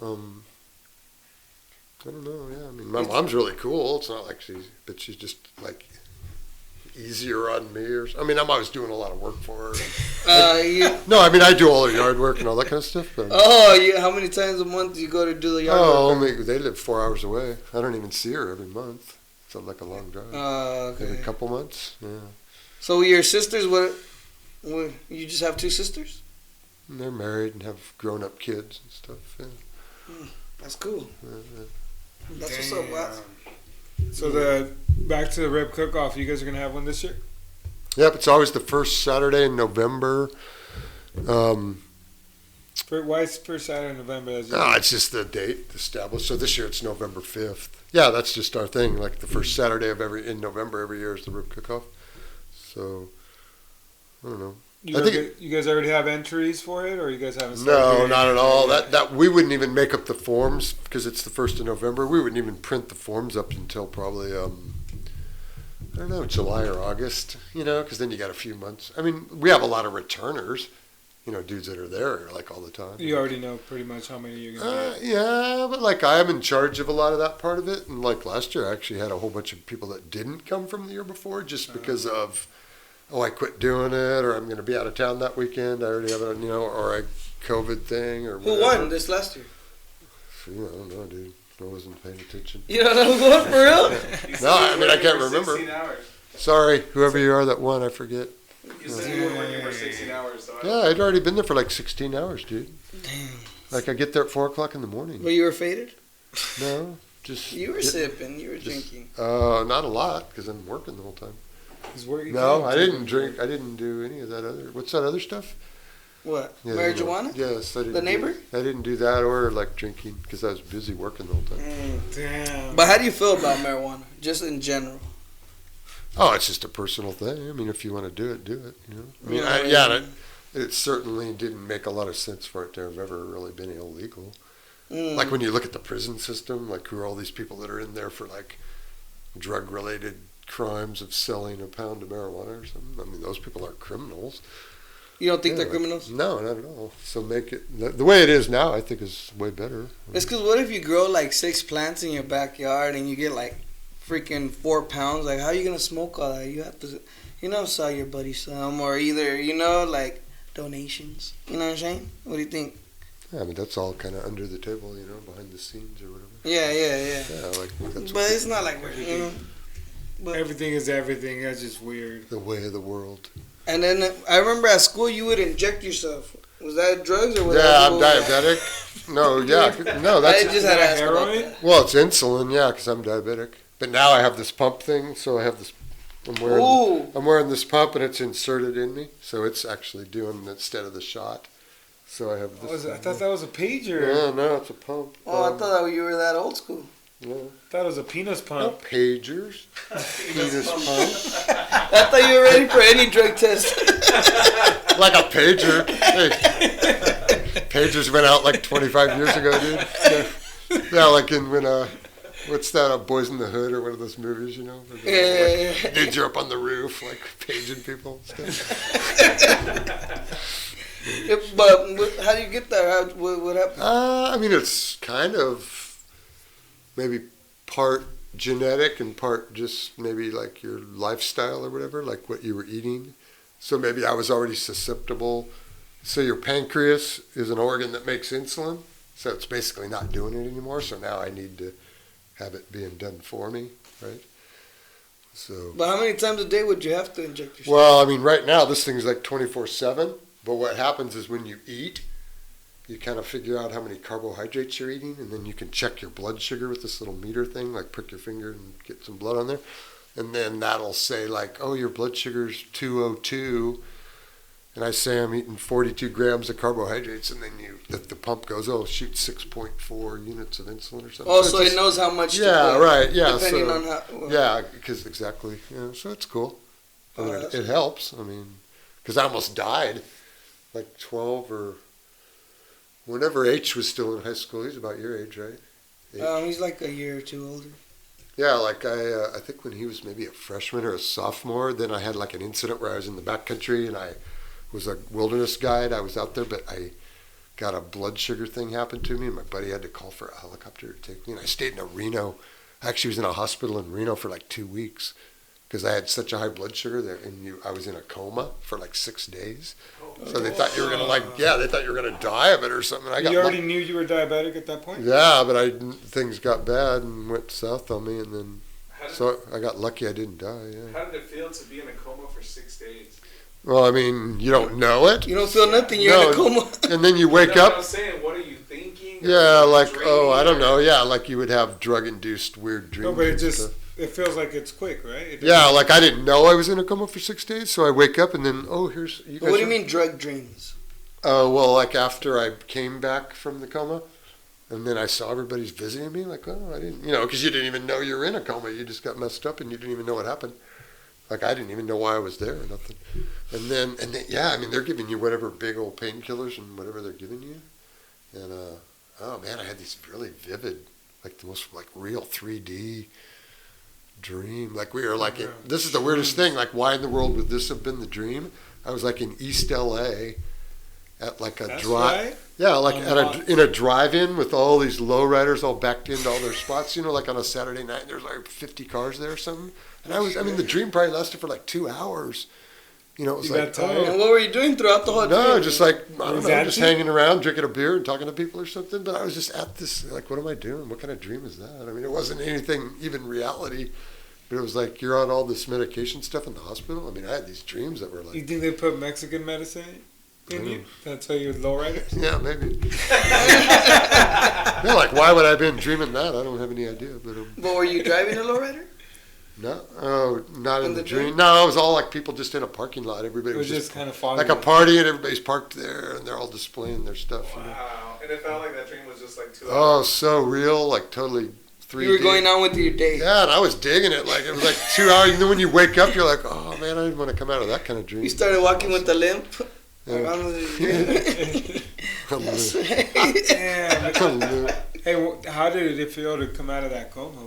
I don't know. Yeah, I mean, my mom's really cool. It's not like she's just like easier on me. I mean, I'm always doing a lot of work for her. No, I mean, I do all the yard work and all that kind of stuff. But, how many times a month do you go to do the yard work? only they live 4 hours away. I don't even see her every month. It's like a long drive. Okay. Every couple months, yeah. So your sisters, what? You just have two sisters? And they're married and have grown-up kids and stuff. Yeah. That's cool. Yeah. That's what's up, wow. So back to the rib cook-off. You guys are gonna have one this year? Yep, it's always the first Saturday in November. Why is first Saturday in November? It's just the date established. So this year it's November 5th. Yeah, that's just our thing. Like the first Saturday in November every year is the rib cook-off. So I don't know. You guys already have entries for it, or you guys haven't? No, not at all. That we wouldn't even make up the forms because it's the 1st of November. We wouldn't even print the forms up until probably I don't know, July or August. Because then you got a few months. I mean, we have a lot of returners. Dudes that are there like all the time. You already know pretty much how many you're gonna get. Yeah, but like I'm in charge of a lot of that part of it, and like last year I actually had a whole bunch of people that didn't come from the year before just because of. I quit doing it, or I'm going to be out of town that weekend. I already have it, or a COVID thing, or whatever. Who won this last year? I don't know, dude. I wasn't paying attention. You don't know who won for real? No, I mean I can't remember. 16 hours. Sorry, whoever you are that won, I forget. You said you were working for 16 hours. So Yeah, I'd already been there for like 16 hours, dude. Damn. Like I get there at 4 o'clock in the morning. Well, you were faded? No, just You were sipping. You were drinking. Not a lot because I'm working the whole time. No, I didn't drink. I didn't do any of that other. What's that other stuff? What? Yeah, Marijuana? Yes, I didn't. The neighbor? I didn't do that or like drinking because I was busy working the whole time. Damn. But how do you feel about marijuana, just in general? Oh, it's just a personal thing. I mean, if you want to do it, do it. I mean, it certainly didn't make a lot of sense for it to have ever really been illegal. Like when you look at the prison system, like who are all these people that are in there for like drug-related crimes of selling a pound of marijuana or something? I mean, those people aren't criminals. You don't think they're criminals? No, not at all. So make it the way it is now. I think is way better. It's because what if you grow like 6 plants in your backyard and you get like freaking 4 pounds? Like, how are you gonna smoke all that? You have to, sell your buddy some, or either like donations. You know what I'm saying? What do you think? Yeah, I mean that's all kind of under the table, behind the scenes or whatever. Yeah. Yeah, like that's. But it's not like But everything is everything. That's just weird. The way of the world. And then I remember at school you would inject yourself. Was that drugs or was that? Yeah, I'm diabetic. No, that's. I just had to ask about heroin. that. Well, it's insulin, yeah, because I'm diabetic. But now I have this pump thing, so I have this. I'm wearing this pump, and it's inserted in me, so it's actually doing instead of the shot. So I have this. I thought that was a pager. Yeah, no, it's a pump. Oh, I thought you were that old school. No. I thought it was a penis No pump. pagers. Penis pump. I thought you were ready for any drug test. Like a pager. Hey. Pagers went out like 25 years ago, dude. Yeah, like when what's that? Boys in the Hood or one of those movies, Yeah. Dudes are up on the roof, like paging people. But how do you get there? What happened? I mean, it's kind of maybe part genetic and part just maybe like your lifestyle or whatever, like what you were eating. So maybe I was already susceptible. So your pancreas is an organ that makes insulin. So it's basically not doing it anymore. So now I need to have it being done for me, right? So. But how many times a day would you have to inject yourself? Well, I mean, right now this thing's like 24/7. But what happens is when you eat, you kind of figure out how many carbohydrates you're eating, and then you can check your blood sugar with this little meter thing, like prick your finger and get some blood on there. And then that'll say like, oh, your blood sugar's 202. And I say I'm eating 42 grams of carbohydrates, and then the pump goes, oh, shoot, 6.4 units of insulin or something. Oh, so it knows how much to put, right, yeah. Depending on how... Well, yeah, because exactly. Yeah, so it's cool. I mean, it helps. I mean, because I almost died. Like 12 or whenever H was still in high school. He's about your age, right? He's like a year or two older. Yeah, like I think when he was maybe a freshman or a sophomore, then I had like an incident where I was in the backcountry and I was a wilderness guide. I was out there, but I got a blood sugar thing happen to me, and my buddy had to call for a helicopter to take me. And I stayed in Reno. I actually was in a hospital in Reno for like 2 weeks because I had such a high blood sugar I was in a coma for like 6 days. So they thought you were gonna they thought you were gonna die of it or something. You already knew you were diabetic at that point? Yeah, but things got bad and went south on me, and then I got lucky I didn't die. Yeah. How did it feel to be in a coma for 6 days? Well, I mean, you don't know it. You don't feel nothing. You're in a coma. And then you wake up. What I'm saying, what are you thinking? Yeah, like I don't know. Yeah, like you would have drug-induced weird dreams. No, but it feels like it's quick, right? Yeah, like I didn't know I was in a coma for 6 days, so I wake up and then here's you guys. What do you mean drug dreams? Well, like after I came back from the coma, and then I saw everybody's visiting me, like, I didn't, because you didn't even know you were in a coma. You just got messed up and you didn't even know what happened. Like I didn't even know why I was there or nothing. And then yeah, I mean, they're giving you whatever big old painkillers and whatever they're giving you. And, oh man, I had these really vivid, like the most like real 3D dream. Like we were like, this is the weirdest thing. Like why in the world would this have been the dream? I was like in East LA at like a drive. Right. Yeah, like in a drive-in with all these lowriders all backed into all their spots, like on a Saturday night, there's like 50 cars there or something. And the dream probably lasted for like 2 hours. It was like, And what were you doing throughout the whole dream? No, just like, I don't know, just hanging around, drinking a beer and talking to people or something. But I was just at this, like, what am I doing? What kind of dream is that? I mean, it wasn't anything, even reality. But it was like, you're on all this medication stuff in the hospital. I mean, I had these dreams that were like... You think they put Mexican medicine in you? That's why you're lowrider? Yeah, maybe. Yeah, like, why would I have been dreaming that? I don't have any idea. But were you driving a lowrider? No, not in the dream. No, it was all like people just in a parking lot. Everybody was just kind of foggy. Like a party, and everybody's parked there, and they're all displaying their stuff. Wow. And it felt like that dream was just like 2 hours. Oh, so real, like totally 3D. You were going on with your day. Yeah, and I was digging it. Like, it was like 2 hours. And then when you wake up, you're like, oh, man, I didn't want to come out of that kind of dream. You started walking with a limp? Yeah. Damn. Hey, how did it feel to come out of that coma?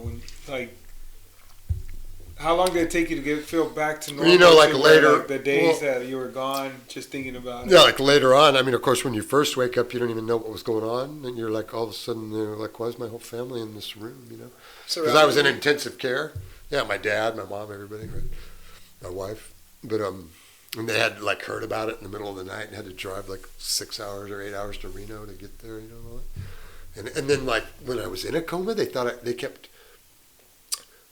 How long did it take you to feel back to normal? Like later. The days that you were gone, just thinking about it. Yeah, like later on. I mean, of course, when you first wake up, you don't even know what was going on. And you're like, all of a sudden, you're like, why is my whole family in this room, Because I was in intensive care. Yeah, my dad, my mom, everybody, right? My wife. But, and they had, like, heard about it in the middle of the night and had to drive, like, 6 hours or 8 hours to Reno to get there, and all that. And then, like, when I was in a coma,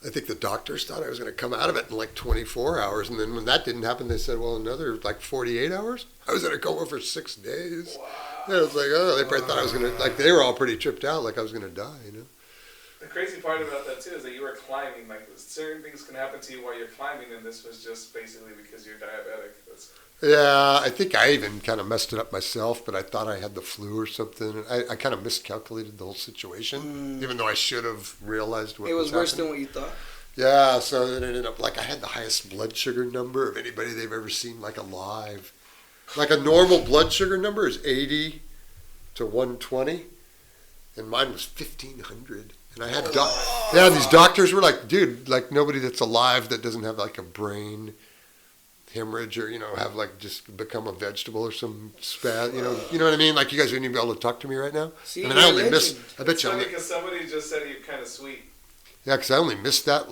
I think the doctors thought I was going to come out of it in like 24 hours. And then when that didn't happen, they said, well, another like 48 hours? I was in a coma for 6 days. Wow. And it was like, they probably thought I was going to, like, they were all pretty tripped out, like I was going to die, The crazy part about that, too, is that you were climbing. Like, certain things can happen to you while you're climbing, and this was just basically because you're diabetic. Yeah, I think I even kind of messed it up myself, but I thought I had the flu or something. I kind of miscalculated the whole situation, even though I should have realized what was happening. It was worse than what you thought? Yeah, so it ended up, like, I had the highest blood sugar number of anybody they've ever seen, like, alive. Like, a normal blood sugar number is 80 to 120, and mine was 1,500. And I had these doctors were like, dude, like, nobody that's alive that doesn't have, like, a brain hemorrhage or, have like just become a vegetable or some spat, you know what I mean? Like you guys wouldn't even be able to talk to me right now. See, I mean, I only missed, I bet you. Because somebody just said you're kind of sweet. Yeah, because I only missed that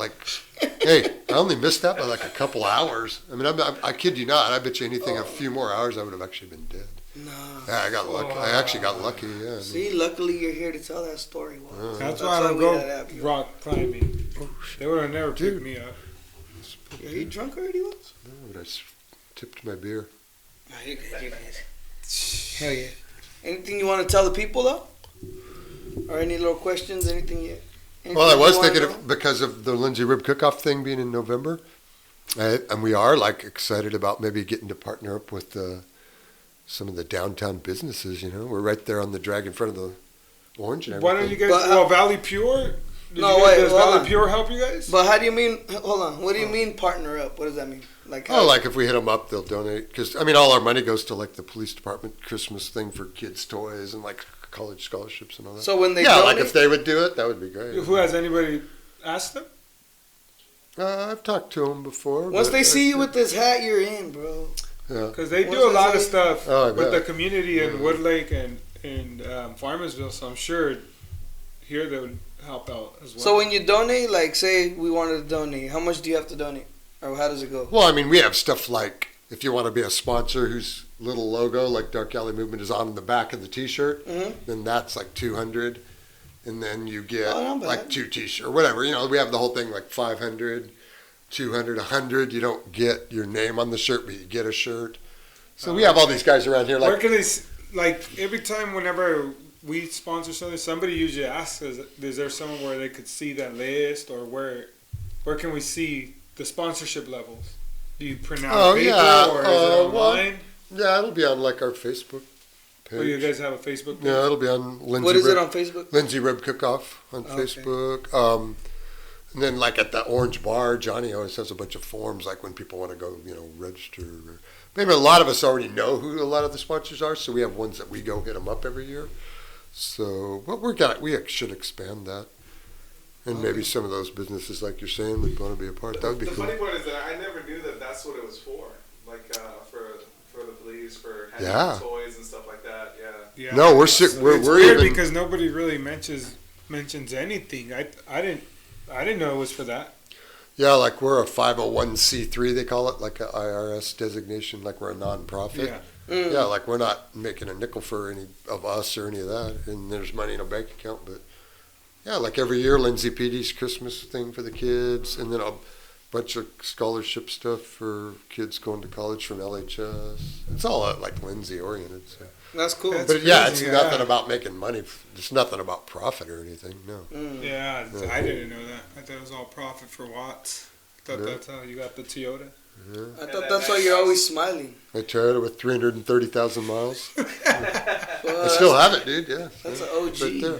I only missed that by like a couple hours. I mean, I kid you not. I bet you anything, a few more hours, I would have actually been dead. No. Yeah, I got lucky. I actually got lucky. Yeah. See, luckily you're here to tell that story. Wow. That's why I don't go rock climbing. They would have never picked me up. Are you drunk already once? No, but I tipped my beer. Oh, you're good. Hell yeah. Anything you want to tell the people, though? Or any little questions, anything well, I was thinking because of the Lindsay Rib Cook-Off thing being in November, and we are, like, excited about maybe getting to partner up with some of the downtown businesses, We're right there on the drag in front of the Orange and everything. Why don't you guys, Valley Pure? Does Valley Pure help you guys? But how do you mean, hold on, what do you mean partner up? What does that mean? Like if we hit them up, they'll donate. Because, I mean, all our money goes to, like, the police department Christmas thing for kids' toys and, like, college scholarships and all that. So when they donate, like, if they would do it, that would be great. Who has anybody asked them? I've talked to them before. Once they see you with this hat, you're in, bro. Yeah. Because they do a lot of stuff with the community in Woodlake and Farmersville, so I'm sure here they would help out as well. So when you donate, like say we wanted to donate, how much do you have to donate? Or how does it go? Well, I mean, we have stuff like if you want to be a sponsor whose little logo, like Dark Alley Movement, is on the back of the T-shirt, then that's like $200, and then you get like 2 T-shirts or whatever. You know, we have the whole thing like $500, $200, $100. You don't get your name on the shirt, but you get a shirt. So we have all these guys around here. Like, where can they? Like every time, whenever we sponsor something, somebody usually asks us, "Is there somewhere where they could see that list, or where can we see the sponsorship levels? Do you print out paper or is it online?" Yeah, it'll be on like our Facebook page. Oh, you guys have a Facebook page? Yeah, it'll be on Lindsay. What is it on Facebook? Lindsay Rib Cook-Off on Facebook. And then like at the Orange Bar, Johnny always has a bunch of forms like when people want to go, register. Maybe a lot of us already know who a lot of the sponsors are, so we have ones that we go hit them up every year. So, but we should expand that. And maybe some of those businesses, like you're saying, would want to be a part. That would be cool. The funny part is that I never knew that that's what it was for. Like for the police, for handing out toys and stuff like that. Yeah. No, we're sick. We're weird even because nobody really mentions anything. I didn't know it was for that. Yeah, like we're a 501c3, they call it, like a IRS designation, like we're a nonprofit. Yeah. Yeah, like we're not making a nickel for any of us or any of that, and there's money in a bank account, but yeah, like every year, Lindsay PD's Christmas thing for the kids, and then a bunch of scholarship stuff for kids going to college from LHS. It's all like Lindsay oriented. So. That's cool. But yeah, it's nothing about making money. It's nothing about profit or anything. No. Yeah, I didn't know that. I thought it was all profit for Watts. I thought that's how you got the Toyota. Yeah. I thought that's why you're always smiling. My Toyota with 330,000 miles. I still have it, dude. Yeah. That's an OG. Right there.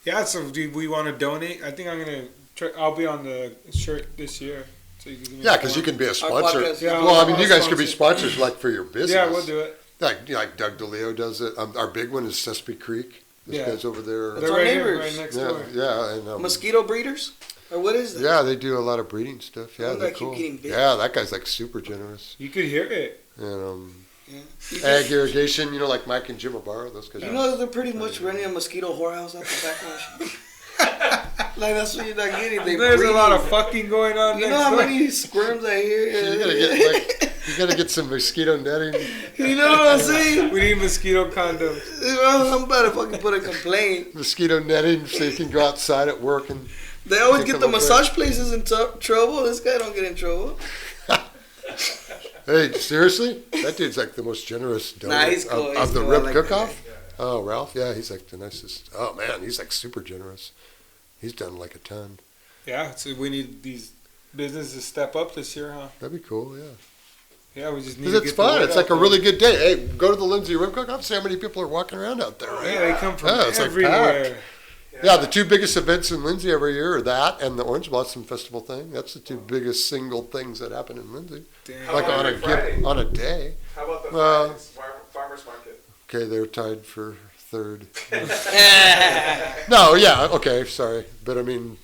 Yeah, so do we want to donate? I think I'm going to I'll be on the shirt this year. So you can give me Yeah, because you can be a sponsor. podcast, yeah. Well, I mean, you guys could be sponsors like for your business. Yeah, we'll do it. Like Doug DeLeo does it. Our big one is Sesame Creek. This guy's over there. That's They're our right here, neighbors. right next Yeah, door. yeah, and Mosquito breeders? Or what is that? yeah, they do a lot of breeding stuff. Yeah, Sounds they're like cool. you're getting big. Yeah, that guy's like super generous. You could hear it. And Yeah. ag irrigation, like Mike and Jim O'Barrow, those guys. You know they're pretty much running a mosquito whorehouse out the back. Like that's what you're not getting. There's a lot of fucking going on. You know how many squirms I hear? You gotta get some mosquito netting. You know what I'm saying? We need mosquito condoms. I'm about to fucking put a complaint. Mosquito netting so you can go outside at work and. They always Take get them the away. massage places in trouble. This guy don't get in trouble. Hey, seriously? That dude's like the most generous donor Nah, he's cool. of the cool. I Rib like Cook-Off. Yeah. Oh, Ralph? Yeah, he's like the nicest. Oh, man, he's like super generous. He's done like a ton. Yeah, so we need these businesses to step up this year, huh? That'd be cool, yeah. Yeah, we just need Because to it's get the fun. word It's out like a there. really good day. Hey, go to the Lindsay Rib Cook-Off, see how many people are walking around out there, right? Yeah, they come from Yeah, it's like everywhere. packed. Yeah, the two biggest events in Lindsay every year are that and the Orange Blossom Festival thing. That's the two biggest single things that happen in Lindsay. Damn. Like about Friday? on a day. How about the Well- Fridays? Farmers market? Okay, they're tied for third. No, yeah, okay, sorry. But I mean,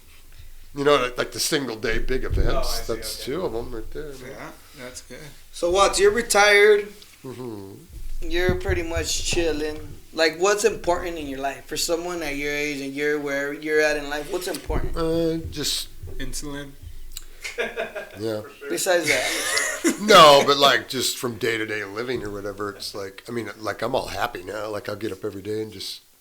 like the single day big events, Oh, I see, that's okay. two of them right there. Yeah, that's good. So Watts, you're retired. Mm-hmm. You're pretty much chilling. Like, what's important in your life for someone at your age and you're where you're at in life? What's important Just, Insulin. yeah. besides that? No, but like just from day to day living or whatever, it's like, I mean, like I'm all happy now. Like I'll get up every day and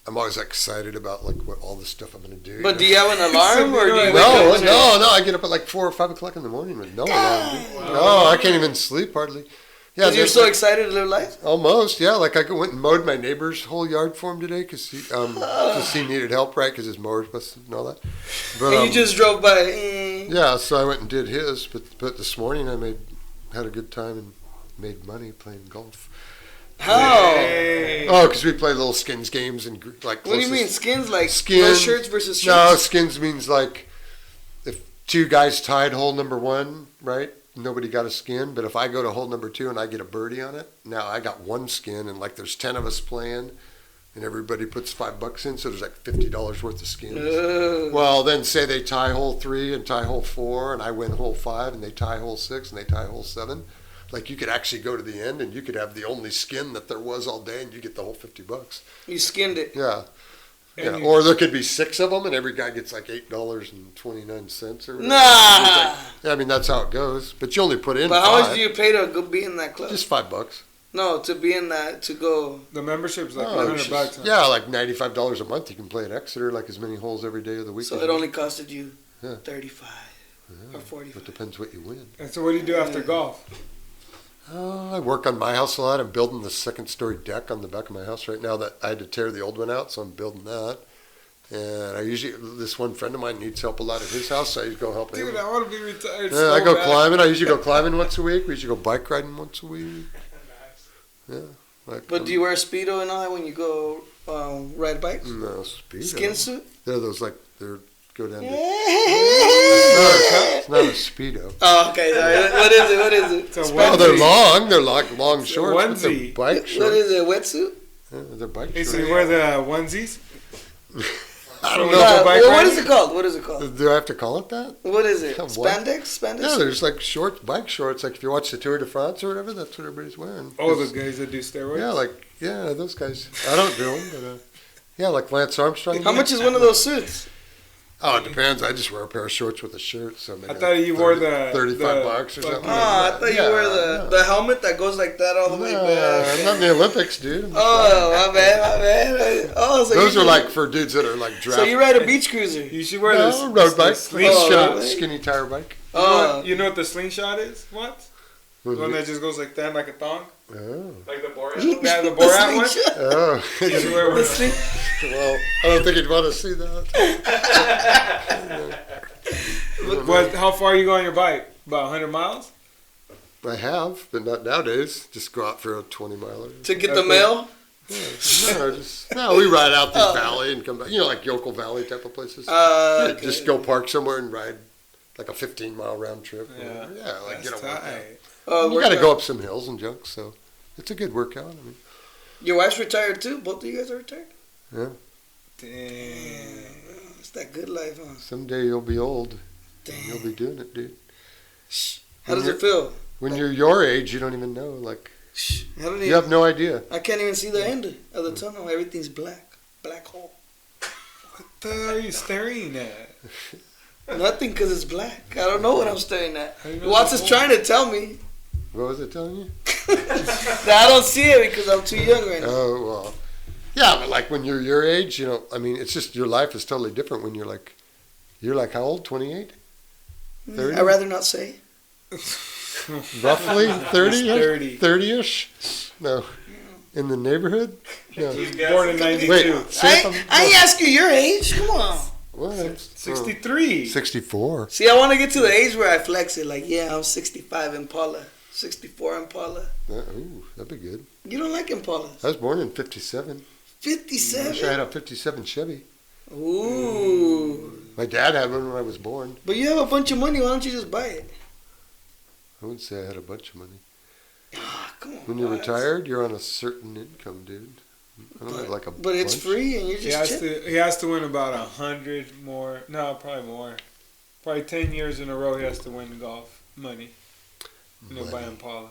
I'm always excited about like what all the stuff I'm going to do. But do you have an alarm or do you? No, I get up at like 4 or 5 o'clock in the morning with no alarm. Dude. No, I can't even sleep hardly. Yeah, Because you're so excited to live life? Almost, yeah. Like I went and mowed my neighbor's whole yard for him today because he needed help, right? Because his mower's busted and all that. But, And you just drove by. Yeah, so I went and did his. But this morning I had a good time and made money playing golf. How? Hey. Oh, because we play little skins games and like. What do you mean skins? Like Skins. no shirts versus shirts? No, skins means like if two guys tied hole number one, right? Nobody got a skin, but if I go to hole number 2 and I get a birdie on it, now I got one skin, and like there's 10 of us playing, and everybody puts $5 in, so there's like $50 worth of skins. Well, then say they tie hole 3 and tie hole 4, and I win hole 5, and they tie hole 6 and they tie hole 7. Like you could actually go to the end, and you could have the only skin that there was all day, and you get the whole $50. You skinned it. Yeah. Yeah, or there could be 6 of them, and every guy gets like $8.29 or whatever. Nah. Yeah, I mean that's how it goes. But you only put in. But how 5. much do you pay to go be in that club? Just $5. No, to be in that, to go. The membership's like $100. Huh? Yeah, like $95 a month. You can play at Exeter like as many holes every day of the week. So it only costed you Yeah. 35 or 45. It depends what you win. And so what do you do after golf? I work on my house a lot. I'm building the 2nd-story deck on the back of my house right now. That I had to tear the old one out, so I'm building that. And this one friend of mine needs help a lot at his house, so I usually go help him. Dude, I want to be retired. Yeah, so I go bad. climbing. I usually go climbing once a week. We usually go bike riding once a week. Yeah. But do you wear a Speedo and all that when you go ride bikes? No, Speedo. Skin suit? They're those go down to. Oh, It's not a Speedo. okay. Sorry. What is it? What is it? It's a Oh, they're onesie. long. They're like long It's a shorts. But they're onesie. bike shorts. What is it? Wetsuit? Yeah, they're bike Hey, so shorts. you wear the onesies? I don't No, know. bike what riding? is it called? What is it called? Do I have to call it that? What is it? What? Spandex? Spandex? Yeah, there's like shorts, bike shorts. Like if you watch the Tour de France or whatever, that's what everybody's wearing. Oh, the guys that do steroids? Yeah, those guys. I don't do them, but yeah, like Lance Armstrong. How much is one of those suits? Oh, it depends. I just wear a pair of shorts with a shirt. So maybe I thought you wore the $35 or something. Oh, I thought you wore the helmet that goes like that all the way back. I'm not in the Olympics, dude. Oh, my bad. Oh, so Those you are like for dudes that are like So draft. you ride a beach cruiser? You should wear No, this road bike. slingshot. Skinny tire bike. You know what the slingshot is? What? The one that just goes like that, like a thong? Oh. Like the Borat. Yeah, the Borat one? slingshot. Oh. You should wear one. Well, I don't think you'd want to see that. How far you go on your bike? About 100 miles? I have, but not nowadays. Just go out for a 20-miler. To get the mail? No, we ride out this valley and come back. You know, like Yokel Valley type of places. Okay. Just go park somewhere and ride like a 15-mile round trip. Yeah. Like get a workout. Oh, You got to go up some hills and junk, so it's a good workout. I mean, Your wife's retired too? Both of you guys are retired? yeah. Damn. It's that good life, huh? Someday you'll be old. Damn. You'll be doing it, dude. How does it feel? When you're your age, you don't even know. Like, I don't even, you have no idea. I can't even see the end of the tunnel. Everything's black. Black hole. What the hell are you staring at? Nothing because it's black. I don't know what I'm staring at. How do you know Watts it's is trying to tell me What was it telling you? that I don't see it because I'm too young right now. Oh, well. Yeah, but like when you're your age, you know, I mean, it's just your life is totally different when you're like how old? 28? 30? I'd rather not say. Roughly 30? 30. 30-ish? No. In the neighborhood? No. Born in 92. Wait, say if I ain't ask you your age. Come on. What? 63. 64. See, I want to get to the age where I flex it. Like, yeah, I'm 65 Impala. 64 Impala. Ooh, that'd be good. You don't like Impalas. I was born in 57. I 57? wish I had a 57 Chevy. Ooh. My dad had one when I was born. But you have a bunch of money. Why don't you just buy it? I wouldn't say I had a bunch of money. Ah, come on. When you're Watts. retired, you're on a certain income, dude. I don't have like a But it's bunch. free and you're just chilling. He has to win about 100 more. No, probably more. Probably 10 years in a row he has to win golf money. You know, buy Impala.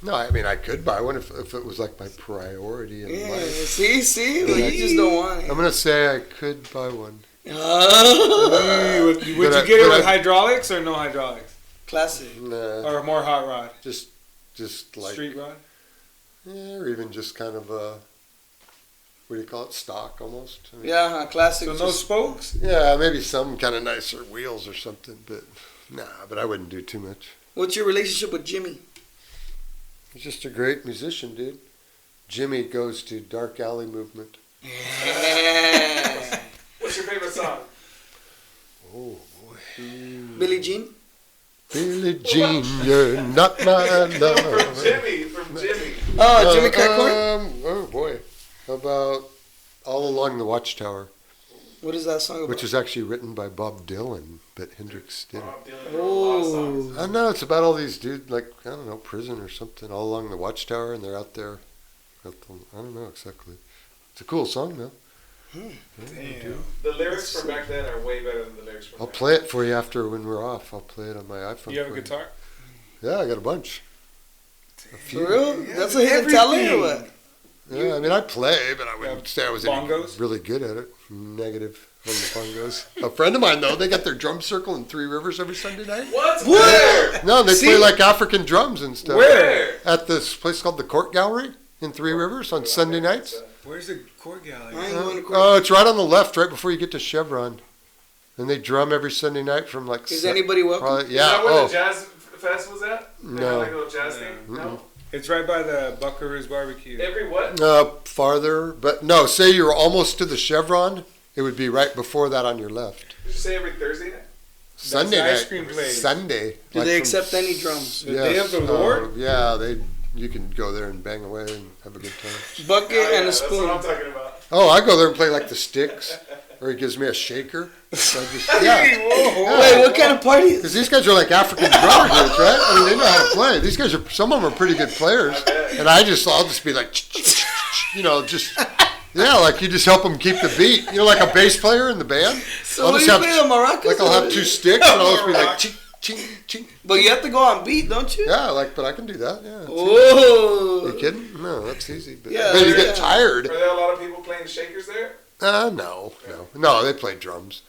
No, I mean, I could buy one if it was like my priority in Yeah, life. see? Well, you just don't want it. I'm going to say I could buy one. Would you But get it I- with hydraulics or no hydraulics? Classic. Nah, Or more hot rod? just like, Street rod? yeah, or even just kind of what do you call it, stock almost. I mean, Yeah, classic. So no spokes? yeah, maybe some kind of nicer wheels or something, but but I wouldn't do too much. What's your relationship with Jimmy? He's just a great musician, dude. Jimmy goes to Dark Alley Movement. Yeah. What's your favorite song? Oh, boy. Billie Jean? Billie Jean, you're not my From love. Jimmy. Oh, Jimmy Crackmore? Oh, boy. How about All Along the Watchtower, What is that song about? which was actually written by Bob Dylan, but Hendrix did it. Bob Dylan wrote a lot of songs. Oh. I know, it's about all these dudes, like, I don't know, prison or something, all along the Watchtower, and they're out there. I don't know exactly. It's a cool song, though. Damn. The lyrics from back then are way better than the lyrics from I'll now. play it for you after when we're off. I'll play it on my iPhone. You have a for guitar? Yeah, I got a bunch. For real? That's a hidden talent or what? Yeah, I mean, I play, but I wouldn't say I was bongos? really good at it. Negative on the bongos. A friend of mine, though, they got their drum circle in Three Rivers every Sunday night. What? Where? No, they play like African drums and stuff. Where? At this place called the Court Gallery in Three Rivers on Sunday nights. Where's the court gallery? Oh, it's right on the left, right before you get to Chevron. And they drum every Sunday night from like. Is anybody welcome? Yeah. Is that where the jazz fest was at? No. Like a little jazz thing? No. It's right by the Buckaroo's barbecue. Every what? Farther, but no. Say you're almost to the Chevron. It would be right before that on your left. Did you say every Thursday night? Sunday Ice night. cream place. Sunday. Do they accept any drums? The Day of the Lord? Yeah, you can go there and bang away and have a good time. Bucket and a That's spoon. what I'm talking about. Oh, I go there and play like the Sticks, or he gives me a shaker. So I just, yeah. Wait, what kind of party is Because these guys are like African drummer dudes, right? I mean, they know how to play. These guys are, some of them are pretty good players. And I'll just be like, like you just help them keep the beat. You know, like a bass player in the band. So what do you play, the maracas? Like I'll have two sticks and I'll just be like, ching, ching, ching. But you have to go on beat, don't you? Yeah, but I can do that, yeah. Whoa. Are you kidding? No, that's easy. But Yeah, you get tired. Are there a lot of people playing shakers there? No, they play drums.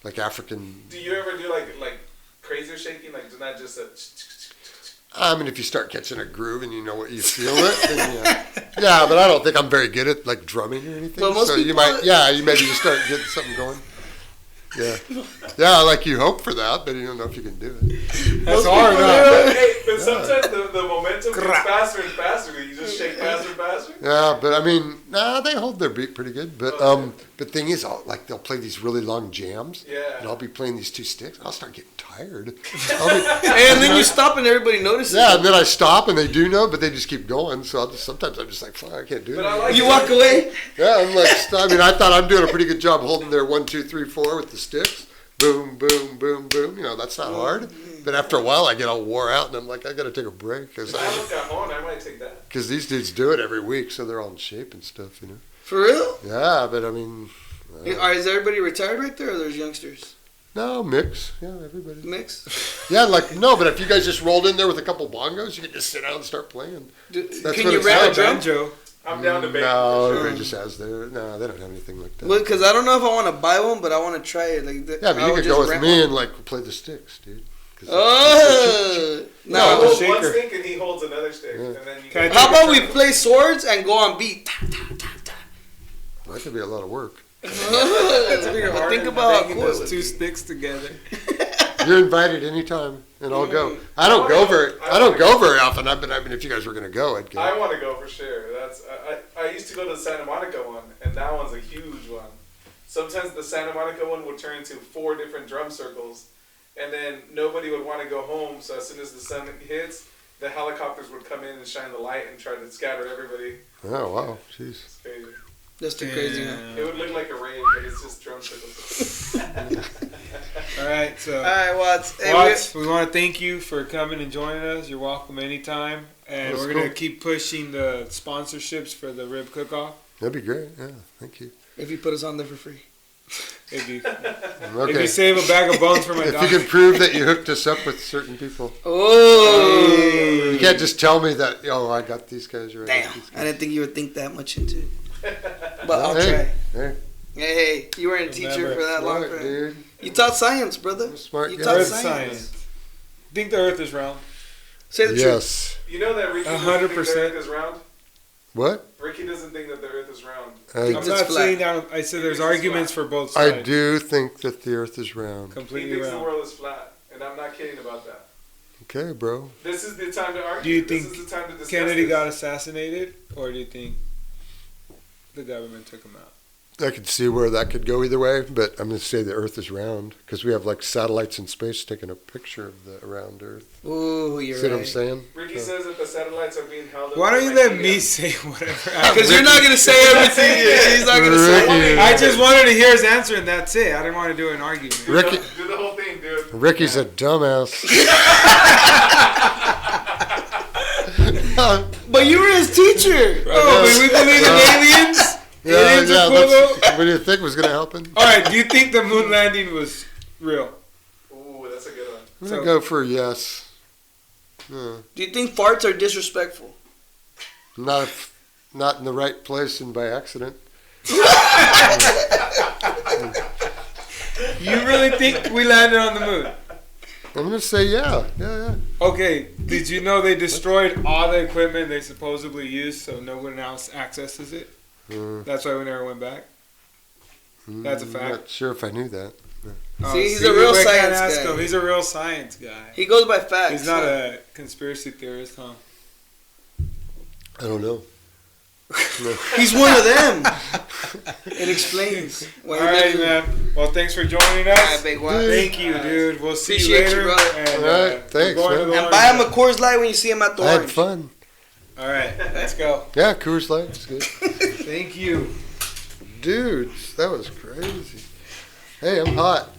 Like African. Do you ever do like crazier shaking? Like not just a. I mean, if you start catching a groove and you know what you feel it, then yeah. But I don't think I'm very good at like drumming or anything. But most so you might, maybe you start getting something going. Yeah, like you hope for that, but you don't know if you can do it. That's hard, huh? But sometimes the momentum gets faster and faster. You just shake faster and faster. Yeah, but I mean, they hold their beat pretty good. But the thing is, they'll play these really long jams. Yeah. And I'll be playing these two sticks. I'll start getting tired. And then you stop and everybody notices. Yeah, and then I stop and they do know, but they just keep going. So sometimes I'm just like, fuck, I can't do it. You walk away. Yeah, I'm like, I thought I'm doing a pretty good job holding their 1, 2, 3, 4 with the sticks. Boom, boom, boom, boom. You know, that's not hard. But after a while, I get all wore out, and I'm like, I got to take a break. If I look at home, I might take that. Because these dudes do it every week, so they're all in shape and stuff, you know. For real? Yeah, but I mean. Is everybody retired right there, or there's youngsters? No, mix. Yeah, everybody. Mix? Yeah, but if you guys just rolled in there with a couple bongos, you could just sit down and start playing. Can you rent a drum? Banjo? I'm down to bake. No, everybody just has their. No, they don't have anything like that. Well, because I don't know if I want to buy one, but I want to try it. Yeah, but you could go with me and play the sticks, dude. Oh! No, I hold one stick and he holds another stick. Yeah. And then you how about we play swords and go on beat? That could be a lot of work. Think about how cool those two sticks together. You're invited anytime, and I'll go. I don't go very often. But I mean, if you guys were gonna go, I'd go. I want to go for sure. I used to go to the Santa Monica one, and that one's a huge one. Sometimes the Santa Monica one would turn into 4 different drum circles, and then nobody would want to go home. So as soon as the sun hits, the helicopters would come in and shine the light and try to scatter everybody. Oh wow, jeez. It's crazy. That's too crazy, huh? It would look like a rave, but it's just drum circles. All right, Watts. Watts, we want to thank you for coming and joining us. You're welcome anytime. And we're going to keep pushing the sponsorships for the rib cook-off. That'd be great. Yeah, thank you. If you put us on there for free. If you Okay. save a bag of bones for my dog. If you can prove that you hooked us up with certain people. Oh! You can't just tell me that, I got these guys right. Damn, I didn't think you would think that much into it. But I'll try. Hey, you weren't a teacher for that long. Dude. You taught science, brother. Smart. You taught Earth science. Think the Earth is round? Say the truth. You know that Ricky doesn't think the Earth is round? What? Ricky doesn't think that the Earth is round. I'm not saying that. I said there's arguments for both sides. I do think that the Earth is round. Completely he thinks round. the world is flat, and I'm not kidding about that. Okay, bro. This is the time to argue. Do you this think is the time to discuss Kennedy this. got assassinated, or do you think the government took him out? I could see where that could go either way, but I'm going to say the Earth is round because we have satellites in space taking a picture of the round Earth. Ooh, you're See right. what I'm saying? Ricky says that the satellites are being held. Why don't you let me say whatever? Because you're not going to say everything. He's not going to say I just wanted to hear his answer, and that's it. I didn't want to do an argument. Ricky, do the whole thing, dude. Ricky's a dumbass. But you were his teacher. Oh, but we believe in aliens? Aliens are cool, though? What do you think was going to happen? All right, do you think the moon landing was real? Ooh, that's a good one. I'm going to go for yes. Do you think farts are disrespectful? Not if not in the right place and by accident. You really think we landed on the moon? I'm gonna say yeah. Okay, did you know they destroyed all the equipment they supposedly used so no one else accesses it? That's why we never went back? That's a fact. I'm not sure if I knew that. See, he's a real we can't science ask guy. him. He's a real science guy. He goes by facts. He's not a conspiracy theorist, huh? I don't know. No. He's one of them. It explains why. All right, man. Well, thanks for joining us. All right, big one. Thank you, dude. We'll see Appreciate you later. you, brother. And, All right, thanks, we're going man. to the And Orange buy him a Man. Coors Light when you see him at the I had Orange. fun. All right, let's go. Yeah, Coors Light was good. Thank you. Dudes, that was crazy. Hey, I'm hot.